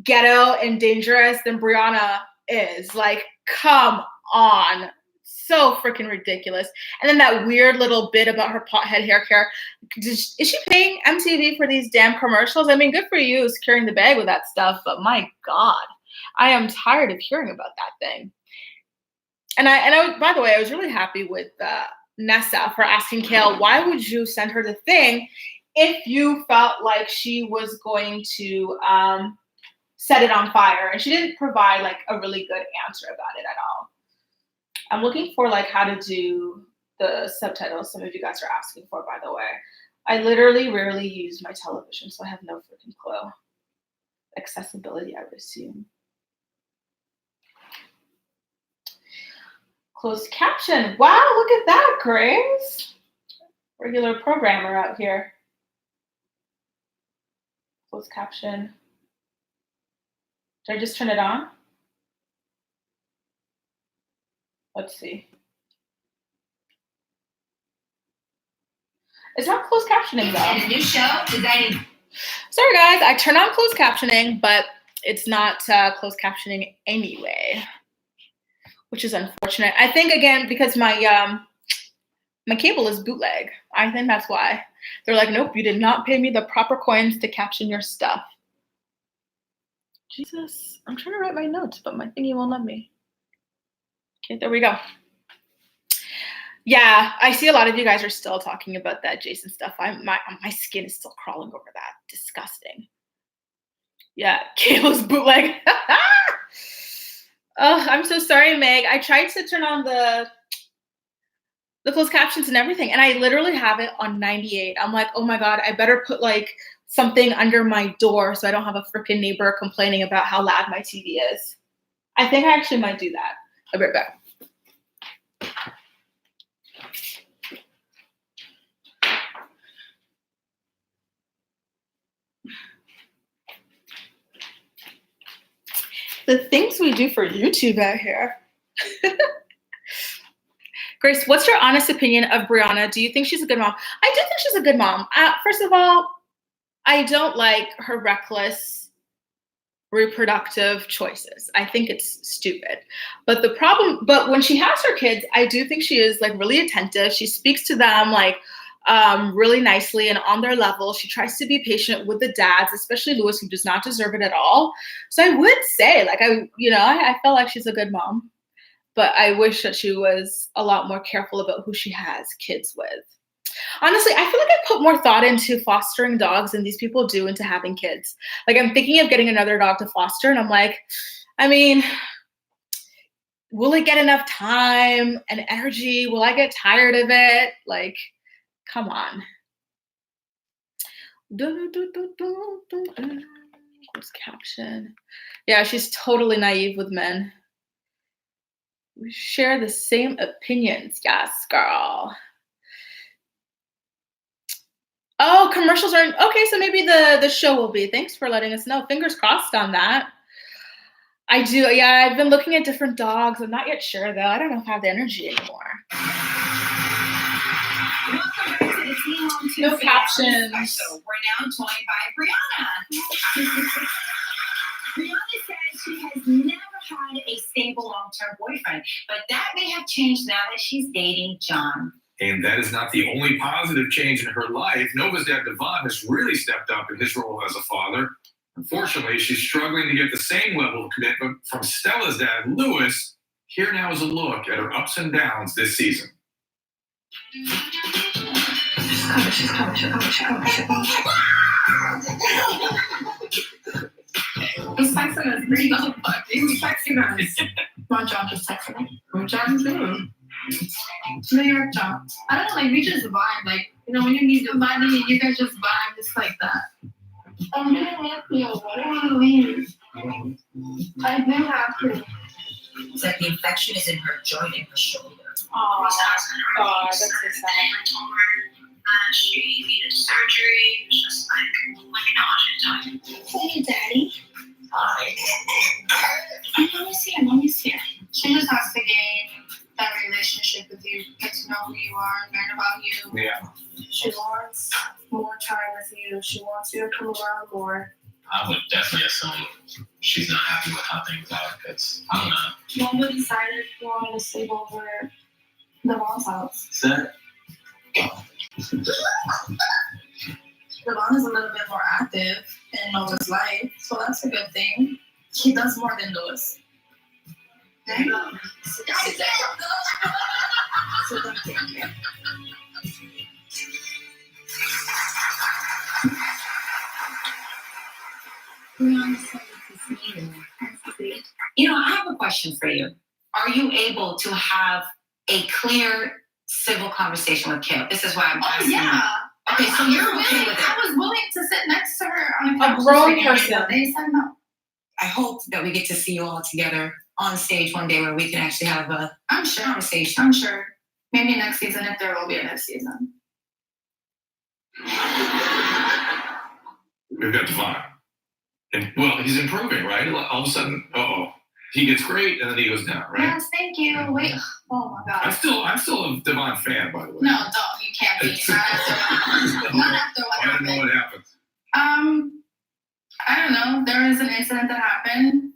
A: ghetto and dangerous than Briana is. Like, come on. So freaking ridiculous. And then that weird little bit about her pothead hair care. Is she paying MTV for these damn commercials? I mean, good for you securing the bag with that stuff, but my God, I am tired of hearing about that thing. And I by the way, I was really happy with Nessa for asking Kail, why would you send her the thing if you felt like she was going to set it on fire? And she didn't provide like a really good answer about it at all. I'm looking for like how to do the subtitles some of you guys are asking for, by the way. I literally rarely use my television, so I have no freaking clue. Accessibility, I would assume. Closed caption. Wow, look at that, Grace. Regular programmer out here. Closed caption. Did I just turn it on? Let's see. It's not closed captioning though.
D: And a new show, designing.
A: Sorry guys, I turned on closed captioning, but it's not closed captioning anyway, which is unfortunate. I think again because my my cable is bootleg. I think that's why. They're like, nope, you did not pay me the proper coins to caption your stuff. Jesus, I'm trying to write my notes, but my thingy won't let me. Okay, there we go. Yeah, I see a lot of you guys are still talking about that Jason stuff. My skin is still crawling over that. Disgusting. Yeah, Kayla's bootleg. Oh, I'm so sorry, Meg. I tried to turn on the closed captions and everything, and I literally have it on 98. I'm like, oh my God, I better put like something under my door so I don't have a freaking neighbor complaining about how loud my TV is. I think I actually might do that. I'll be right back. The things we do for YouTube out here. Grace, what's your honest opinion of Briana? Do you think she's a good mom? I do think she's a good mom. First of all, I don't like her reckless reproductive choices. I think it's stupid. But when she has her kids, I do think she is like really attentive. She speaks to them like really nicely and on their level. She tries to be patient with the dads, especially Louis, who does not deserve it at all. So I would say like, I felt like she's a good mom, but I wish that she was a lot more careful about who she has kids with. Honestly, I feel like I put more thought into fostering dogs than these people do into having kids. Like I'm thinking of getting another dog to foster and I'm like, I mean, will it get enough time and energy? Will I get tired of it? Like, come on. Closed caption. Yeah, she's totally naive with men. We share the same opinions. Yes, girl. Oh, commercials are okay. So maybe the show will be. Thanks for letting us know. Fingers crossed on that. I do. Yeah, I've been looking at different dogs. I'm not yet sure though. I don't know if I have the energy anymore.
D: Welcome back to the Team Mom
A: No
D: Tuesday
A: captions.
D: Special. We're now joined by Briana. Briana says she has never had a stable long-term boyfriend, but that may have changed now that she's dating John.
B: And that is not the only positive change in her life. Nova's dad, Devon, has really stepped up in his role as a father. Unfortunately, she's struggling to get the same level of commitment from Stella's dad, Lewis. Here now is a look at her ups and downs this season.
G: She's coming. He's texting us. There you go. He's texting us. My job is texting me. My job is doing. New York job. I don't know, like we just vibe. Like, you know, when you need somebody, you guys just vibe just like that. I'm gonna have to. I don't want to leave. I do have to.
D: It's like the infection is in her joint in her shoulder.
A: Oh, God, that's so sad.
E: I told her she needed surgery. It was just like an option. Hey, Daddy.
D: Hi.
G: Let me see her. She just has to gain that relationship with you, get to know who you are, learn about you.
B: Yeah.
G: She wants more time with you. She wants you to come around more.
K: I would definitely assume she's not happy with how things are because I don't know.
G: Mom decided she wanted to sleep over the mom's house.
K: Set.
G: Devon is a little bit more active in Noah's life, so that's a good thing. He does more than Lewis. There you go.
D: You know, I have a question for you. Are you able to have a clear civil conversation with Kailyn? This is why I'm asking.
G: Yeah.
D: Okay, so you're okay with it.
G: I was willing to sit next to her on a couch.
A: grown person.
G: They said no.
D: I hope that we get to see you all together on stage one day where we can actually have a conversation.
G: I'm sure. Maybe next season, if there will be a next season.
B: We've got Devon. And, well, he's improving, right? All of a sudden, he gets great, and then he goes down, right?
G: Yes, thank you. Wait. Oh my God.
B: I'm still a Devon fan, by the way.
G: No, don't. You can't be. Not after what
B: I don't know
G: happened.
B: what happened.
G: I don't know. There was an incident that happened.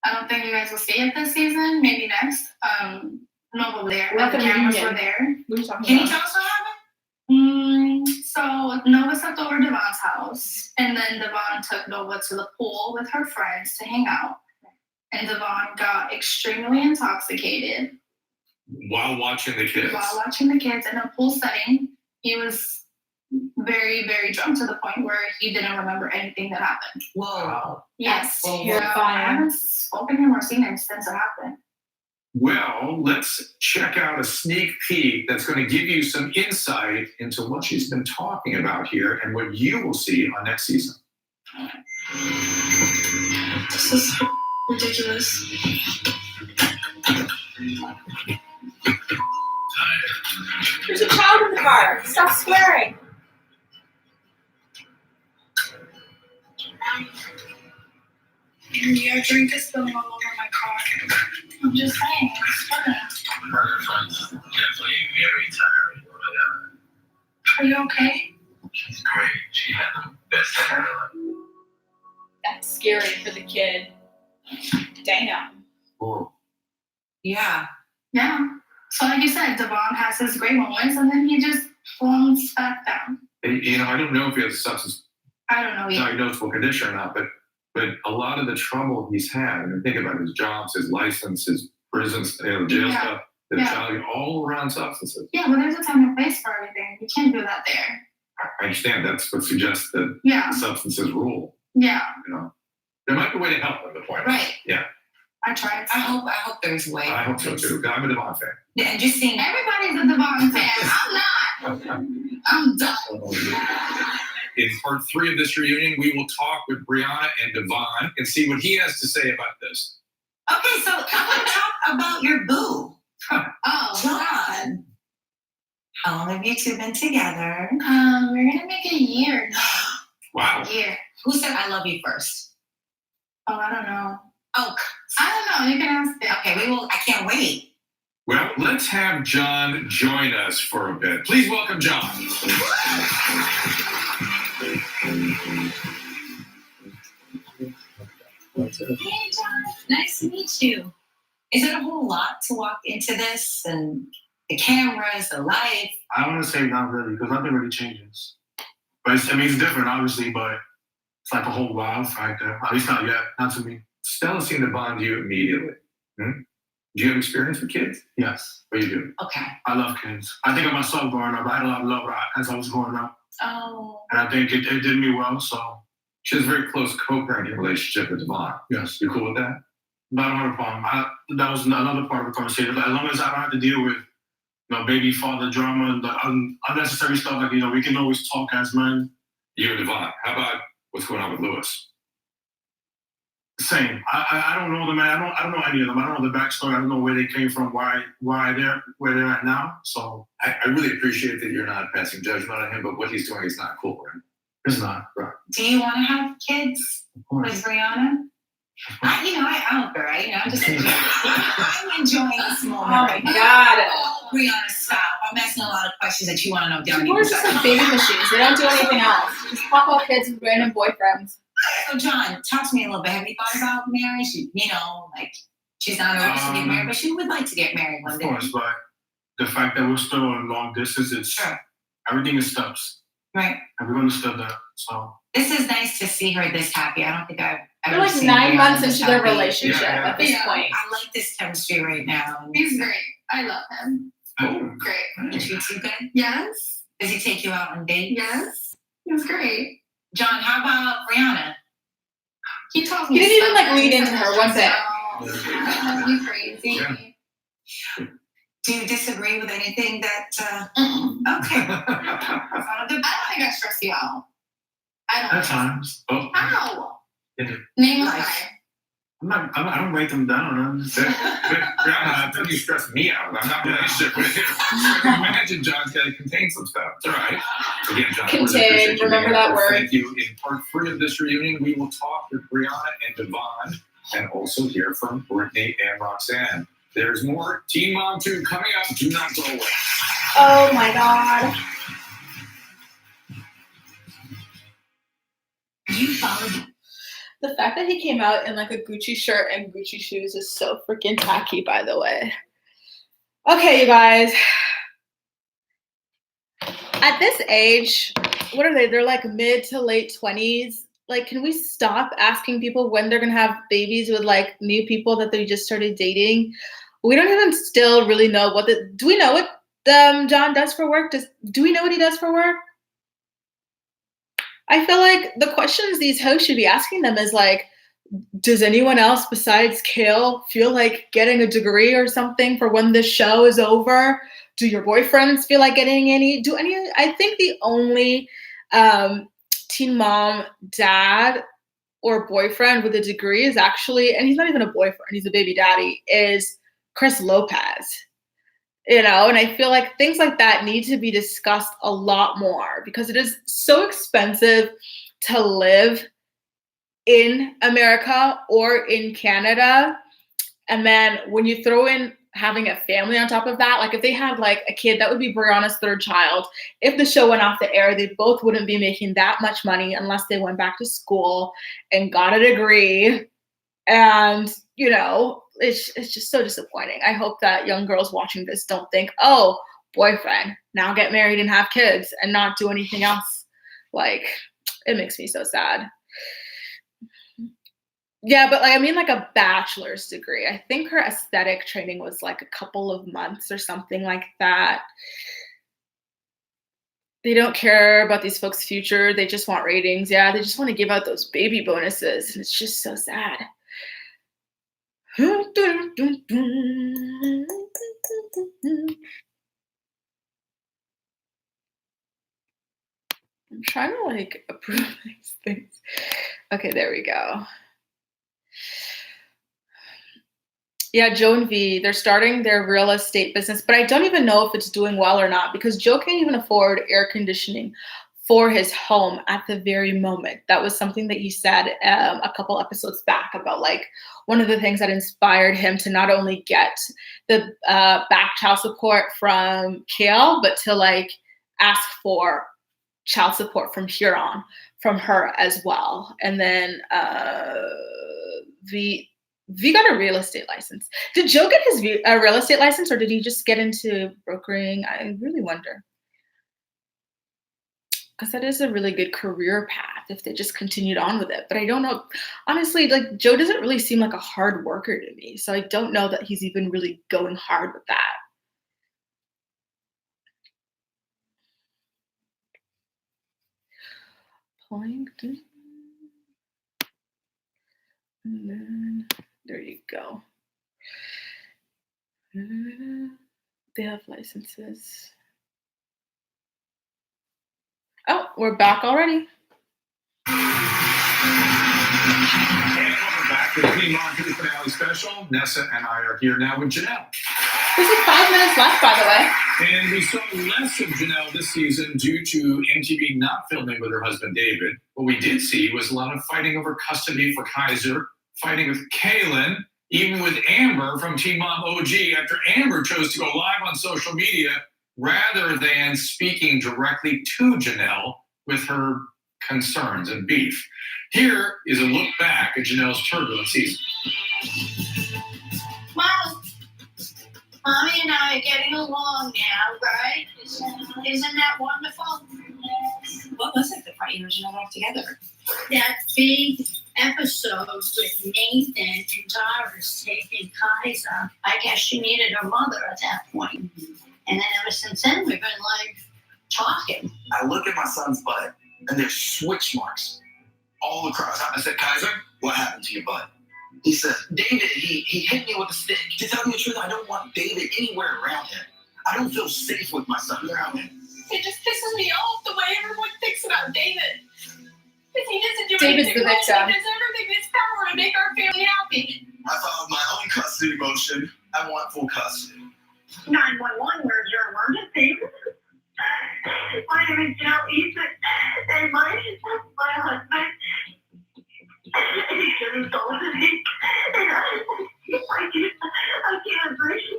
G: I don't think you guys will see it this season. Maybe next. No, but there.
A: What
G: The
A: the
G: cameras
A: reunion?
G: were there.
A: What are you talking
D: Can you
A: about?
D: tell us what happened?
G: So Nova slept over Devon's house, and then Devon took Nova to the pool with her friends to hang out. And Devon got extremely intoxicated
B: While watching the kids.
G: while watching the kids in a pool setting. He was very, very drunk to the point where he didn't remember anything that happened.
D: Whoa.
B: Wow.
G: Yes.
A: That's
G: So
A: terrifying.
G: I haven't spoken to him or seen him since it happened.
B: Well, let's check out a sneak peek that's going to give you some insight into what she's been talking about here and what you will see on next season.
G: This is ridiculous.
A: There's a child in the car. Stop swearing.
G: Your drink is spilling all over my car. I'm just saying, it's fun.
K: Her friend's definitely very tired.
G: Are you okay?
K: She's great. She had the best time of her life.
A: That's scary for the kid. Damn.
B: Oh.
D: Yeah.
G: Yeah. So like you said, Devon has his great moments and then he just falls back down.
B: I don't know if he has a substance
G: I don't know either.
B: diagnosable condition or not, but a lot of the trouble he's had, I mean, think about his jobs, his license, his prisons, jail
G: Yeah.
B: stuff, the
G: Yeah.
B: child, all around substances.
G: Yeah, but there's a time and place for everything. You can't do that there.
B: I understand that's what suggests that
G: Yeah.
B: substances rule.
G: Yeah.
B: There might be a way to help at the point.
D: Right.
B: Yeah.
G: I tried.
D: I hope there's a way.
B: I hope so too. I'm a Devon fan.
D: Yeah, and just seeing
G: Everybody's a Devon fan. I'm not. I'm done.
B: In part 3 of this reunion, we will talk with Briana and Devon and see what he has to say about this.
D: Okay, so I want to talk about your boo.
G: Oh,
D: John. How long have you two been together?
G: we're gonna make a year.
B: Wow.
G: A year.
D: Who said I love you first?
G: Oh, I don't know.
D: Oh,
G: I don't know. You can ask them.
D: okay, I can't wait.
B: Well, let's have John join us for a bit. Please welcome John.
D: Hey, John. Nice to meet you. Is it a whole lot to walk into this and the cameras, the life?
H: I want to say not really, because nothing really changes. But it's different, obviously, but it's like a whole wild factor. At least not yet, not to me.
B: Stella seemed to bond you immediately. Do you have experience with kids?
H: Yes.
B: What do you do?
D: Okay.
H: I love kids. I think of myself growing up. I had a lot of love as I was growing up.
D: Oh.
H: And I think it did me well, so.
B: She has a very close co-parenting relationship with Devon.
H: Yes.
B: You cool with that?
H: But I don't have a problem. That was another part of the conversation. As long as I don't have to deal with, baby father drama and the unnecessary stuff, like, we can always talk as men.
B: You and Devon. How about what's going on with Lewis?
H: Same. I don't know the man. I don't know any of them. I don't know the backstory. I don't know where they came from, where they're at now. So
B: I really appreciate that you're not passing judgment on him, but what he's doing is not cool, right?
H: it's not. Right.
D: Do you want to have kids with Briana? I don't care. I'm just enjoying. I'm enjoying this moment.
A: Oh my God.
D: Oh, Briana, stop. I'm asking a lot of questions that you want to know. Down
A: We're just like baby machines. They don't do anything else. Just pop out kids with random boyfriends.
D: So, John, talk to me a little bit. Have you thought about marriage? Like, she's not a rush to get married, but she would like to get married one day.
H: Of course, but the fact that we're still on long distance, everything is steps.
D: Right.
H: And we understood that. So
D: this is nice to see her this happy. I don't think I've ever
A: They're like
D: seen
A: 9
D: Briana
A: months
D: this
A: into their
D: happy.
A: relationship at this point.
D: I like this chemistry right now.
C: He's great. I love him.
B: Oh,
C: Great.
D: Is she too good?
C: Yes.
D: Does he take you out on dates?
C: Yes. He's great.
D: John, how about Briana?
C: He told
A: He
C: me.
A: didn't even like lead into her one bit.
C: You crazy.
B: Yeah.
D: Do you disagree with anything that? Okay.
C: I don't think I stress you out. I don't.
H: at times.
B: Oh,
C: How?
H: Yeah.
C: Name a
D: Life.
C: time.
H: I don't write them down. I'm just saying.
B: Brianna, then you stress me out. I'm not in a relationship with him. Imagine John's got to contain some stuff. It's all right. Again, John, we really
A: Contain,
B: appreciate you
A: remember
B: being
A: that
B: here.
A: word.
B: Thank you. In part 3 of this reunion, we will talk with Brianna and Devon and also hear from Brittany and Roxanne. There's more Teen Mom 2 coming up. Do not go away.
A: Oh my God.
D: You followed.
A: The fact that he came out in like a Gucci shirt and Gucci shoes is so freaking tacky, by the way. Okay, you guys. At this age, what are they? They're like mid to late 20s. Like, can we stop asking people when they're going to have babies with like new people that they just started dating? We don't even still really know do we know what John does for work? Do we know what he does for work? I feel like the questions these hosts should be asking them is like, does anyone else besides Kail feel like getting a degree or something for when this show is over? Do your boyfriends feel like getting any? I think the only teen mom dad or boyfriend with a degree is actually, and he's not even a boyfriend, he's a baby daddy, is Chris Lopez. And I feel like things like that need to be discussed a lot more because it is so expensive to live in America or in Canada. And then when you throw in having a family on top of that, like if they had like a kid, that would be Brianna's 3rd child. If the show went off the air, they both wouldn't be making that much money unless they went back to school and got a degree. And, it's just so disappointing. I hope that young girls watching this don't think, oh, boyfriend, now get married and have kids and not do anything else. Like, it makes me so sad. Yeah, but like a bachelor's degree. I think her aesthetic training was like a couple of months or something like that. They don't care about these folks' future. They just want ratings. Yeah, they just want to give out those baby bonuses. And it's just so sad. I'm trying to like approve these things. Okay, there we go. Yeah, Joe and V, they're starting their real estate business, but I don't even know if it's doing well or not because Joe can't even afford air conditioning for his home at the very moment. That was something that he said a couple episodes back about like one of the things that inspired him to not only get the back child support from Kail, but to like ask for child support from Huron, from her as well. And then V got a real estate license. Did Joe get his real estate license, or did he just get into brokering? I really wonder. Because that is a really good career path if they just continued on with it. But I don't know. Honestly, like Joe doesn't really seem like a hard worker to me. So I don't know that he's even really going hard with that. And then there you go. They have licenses. Oh, we're back already.
B: And welcome back to the Team On to the finale special. Nessa and I are here now with Jenelle.
A: This is 5 minutes left, by the way.
B: And we saw less of Jenelle this season due to MTV not filming with her husband, David. What we did see was a lot of fighting over custody for Kaiser, fighting with Kailyn, even with Amber from Team Mom OG after Amber chose to go live on social media rather than speaking directly to Jenelle with her concerns and beef. Here is a look back at Janelle's turbulent season.
L: Mom, Mommy and I are getting along now, right? Isn't that wonderful?
G: What was it that brought you and Jenelle back together?
L: That big episode with Nathan and Doris taking Kaiser. I guess she needed her mother at that point. And then ever since then, we've been like talking.
M: I look at my son's butt, and there's switch marks all across. I said, Kaiser, what happened to your butt? He said, David, he hit me with a stick. To tell you the truth, I don't want David anywhere around him. I don't feel safe with my son around him.
G: It just pisses me off the way everyone thinks about David. Because he doesn't do
A: David's
G: anything
A: the
G: wrong.
A: victim.
G: He does everything in his power to make our family happy.
M: I filed my own custody motion. I want full custody.
L: 911, where's your emergency? My name is Jenelle and my husband. He just assaulted me. And I can't breathe.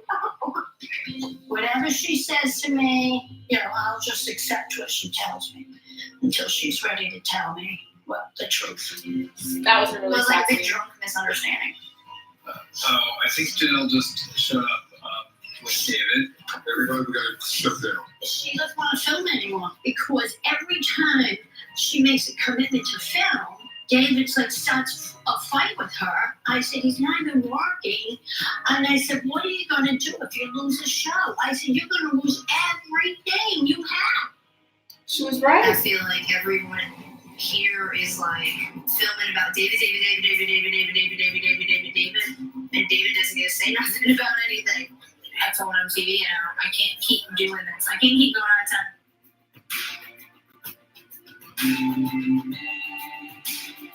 L: Whatever she says to me, I'll just accept what she tells me until she's ready to tell me the truth.
A: That was a really
L: like a
A: sassy.
L: big drunk misunderstanding.
I: I think Jenelle just shut up with David. Everybody we gotta shut down.
L: She doesn't want to film anymore because every time she makes a commitment to film, David's starts a fight with her. I said, he's not even working. And I said, what are you going to do if you lose a show? I said, you're going to lose every game you have.
A: She was right.
C: I feel like everyone here is filming about David, and David doesn't get to say nothing about anything. That's all on TV. I can't keep doing this. I can't keep going out of time.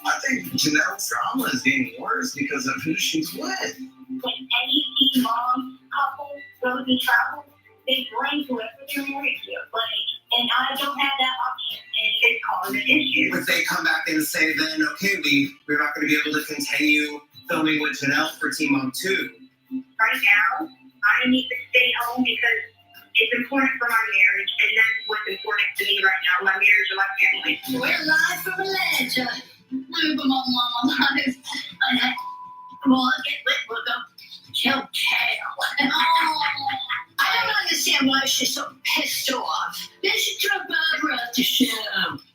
M: I think Janelle's drama is getting worse because of who she's with.
L: When any teen mom couple goes and travel, they bring whoever they're married to. And I don't have that option, and it causes issues.
H: If they come back and say then, okay, we're not going to be able to continue filming with Jenelle for Team Mom 2.
L: Right now, I need to stay home because it's important for my marriage, and that's what's important to me right now, my marriage and my family.
C: We're live from Atlanta. We're from Mama Live. Come on, get lit. We'll go kill Kale. I don't understand why she's so pissed off. They should throw Barbara off the show.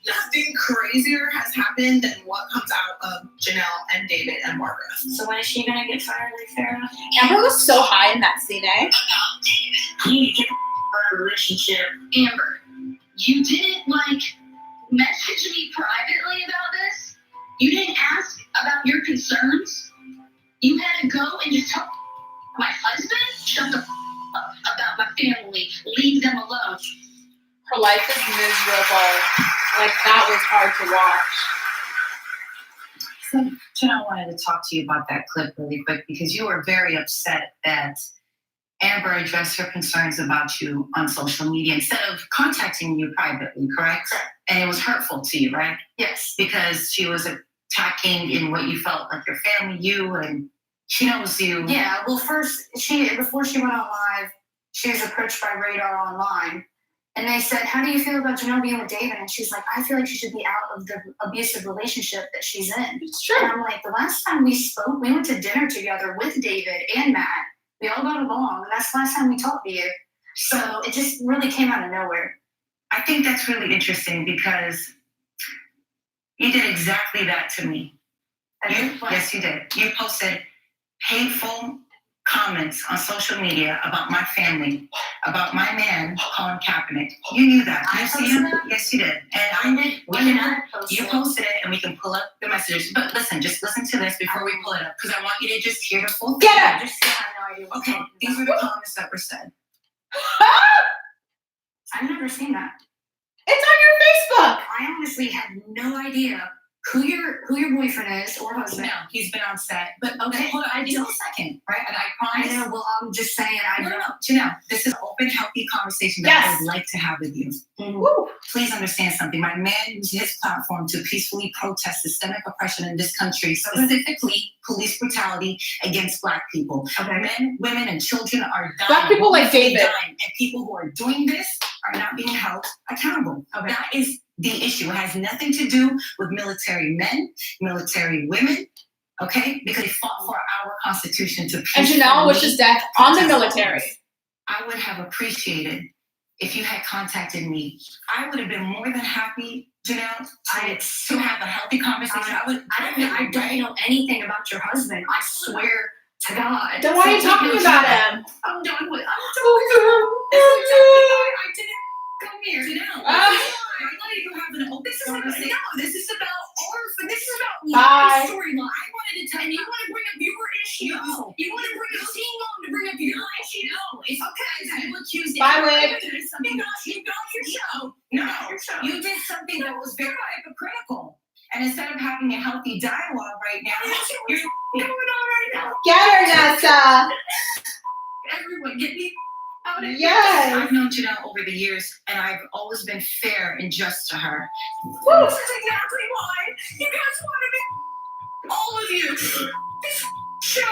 G: Nothing crazier has happened than what comes out of Jenelle and David and Barbara.
J: So when is she gonna get fired, like Sarah?
A: Amber was so high in that scene, eh?
C: You need to get a relationship. Amber, you didn't message me privately about this? You didn't ask about your concerns? You had to go and just tell my husband? Shut the up about my family. Leave them alone.
A: Her life is miserable. That was hard to watch.
D: So, Jenelle wanted to talk to you about that clip really quick because you were very upset that Amber addressed her concerns about you on social media instead of contacting you privately, correct? And it was hurtful to you, right?
C: Yes.
D: Because she was attacking in what you felt like your family, you, and she knows you.
N: Yeah, well, first, before she went on live, she was approached by Radar Online,
C: And they said, how do you feel about Jenelle being with David? And she's like, I feel like she should be out of the abusive relationship that she's in.
A: It's true.
C: And I'm like, the last time we spoke, we went to dinner together with David and Matt. We all got along. And that's the last time we talked to you. So it just really came out of nowhere.
D: I think that's really interesting because you did exactly that to me. Yes, you did. You posted hateful comments on social media about my family, about my man, Colin Kaepernick. You knew that.
C: I
D: You see
C: posted
D: him?
C: that?
D: Yes, you did. And
C: I did. When did I post
D: you
C: it?
D: posted it, and we can pull up the messages. But listen, just listen to this before we pull it up, because I want you to just hear the full thing.
C: Yeah, just I have no idea.
D: Okay, these are the comments that were said.
C: I've never seen that.
A: It's on your Facebook.
C: I honestly have no idea who your boyfriend is or husband.
D: No, he's been on set. But okay, hold on. Just a second, right? And I promise.
C: I know. Well, I'm just saying.
D: No, Jenelle, this is an open, healthy conversation that I would like to have with you.
C: Woo.
D: Please understand something. My man used his platform to peacefully protest systemic oppression in this country, specifically police brutality against Black people.
C: Okay.
D: Men, women, and children are dying.
A: Black people like
D: Women
A: David.
D: dying, and people who are doing this are not being held accountable.
C: Okay.
D: That is the issue. It has nothing to do with military men, military women, okay? Because they fought for our Constitution to
A: And Jenelle wishes death on the military.
D: I would have appreciated if you had contacted me. I would have been more than happy, Jenelle, to have a healthy conversation.
C: I don't know anything about your husband. I swear to God.
A: Then why are you talking about him?
C: I'm done with.
D: I didn't come here. Jenelle, I wanted to have an open conversation. No, this is about orphan. This is about my storyline. I wanted to tell you. You want to bring up your issue. No. You want to bring up T-Mom to bring up your issue. No, it's okay. You accused you got your show. No, you did something that was very hypocritical. And instead of having a healthy dialogue right now, you're going on right now.
A: Get her, Nessa.
D: Everyone, get me out of here.
A: Yes.
D: I've known Jenelle over the years, and I've always been fair and just to her.
A: Woo.
D: This is exactly why you guys wanted me. All of you. This show.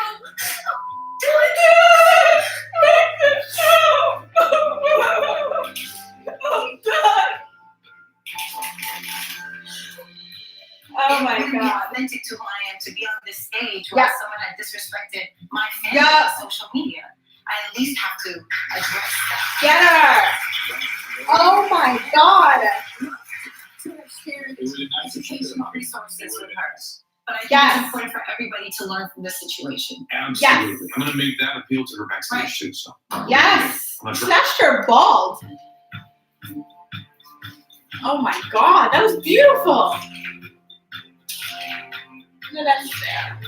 A: I'm done. Oh my
D: it
A: God.
D: Authentic to who I am to be on this stage where someone had disrespected my family on social media. I at least have to address that.
A: Get her. Oh my God.
D: To have shared educational resources with her. But I think it's important for everybody to learn from this situation.
B: Absolutely.
A: Yes.
B: I'm going to make that appeal to her backstage too. So.
A: Yes. Slashed her bald. Oh my God. That was beautiful. No, that's fair.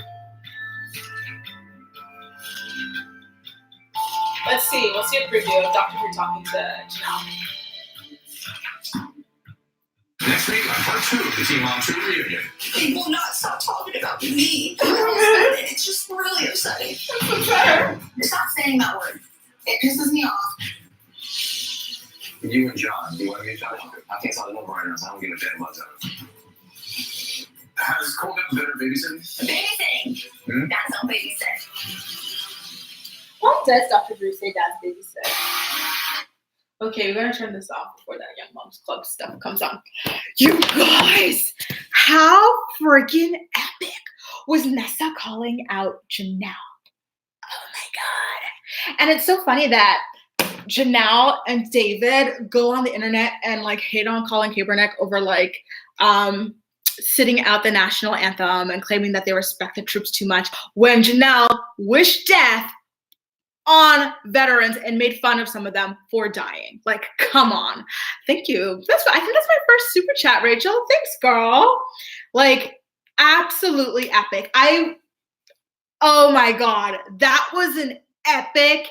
A: Let's see. We'll see a preview of Dr. Who talking to Jenelle.
B: Next week on part 2 of the Team On 2 reunion.
G: They will not stop talking about me. It's just really upsetting. Stop saying that word. It pisses me off.
B: You and John, do you want to meet John? I think it's on the no-brainers. I don't give a damn about that. Has Cole gotten better at babysitting?
C: Babysitting. That's not babysitting.
A: Why does Dr. Drew say dad's babysit? Okay, we're gonna turn this off before that Young Moms Club stuff comes on. You guys, how freaking epic was Nessa calling out Jenelle? Oh my God. And it's so funny that Jenelle and David go on the internet and like hate on Colin Kaepernick over like sitting out the national anthem and claiming that they respect the troops too much when Jenelle wished death on veterans and made fun of some of them for dying. Like, come on. Thank you. I think that's my first super chat, Rachel. Thanks, girl. Like, absolutely epic. Oh my God. That was an epic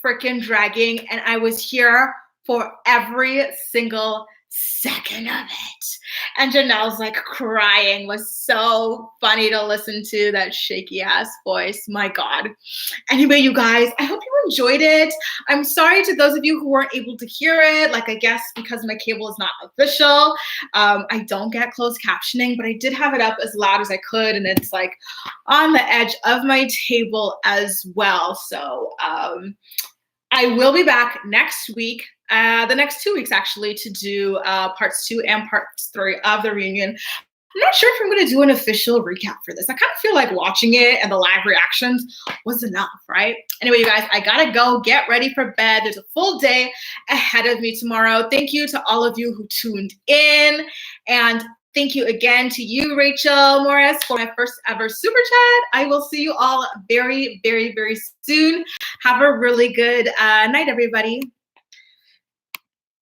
A: freaking dragging. And I was here for every single second of it. And Janelle's like crying. Was so funny to listen to, that shaky ass voice. My God. Anyway, you guys, I hope you enjoyed it. I'm sorry to those of you who weren't able to hear it. Like, I guess because my cable is not official, I don't get closed captioning, but I did have it up as loud as I could, and it's like on the edge of my table as well. So I will be back next week, the next 2 weeks actually, to do parts 2 and parts 3 of the reunion. I'm not sure if I'm going to do an official recap for this. I kind of feel like watching it and the live reactions was enough, right? Anyway, you guys, I got to go get ready for bed. There's a full day ahead of me tomorrow. Thank you to all of you who tuned in. And thank you again to you, Rachel Morris, for my first ever super chat. I will see you all very, very, very soon. Have a really good night, everybody.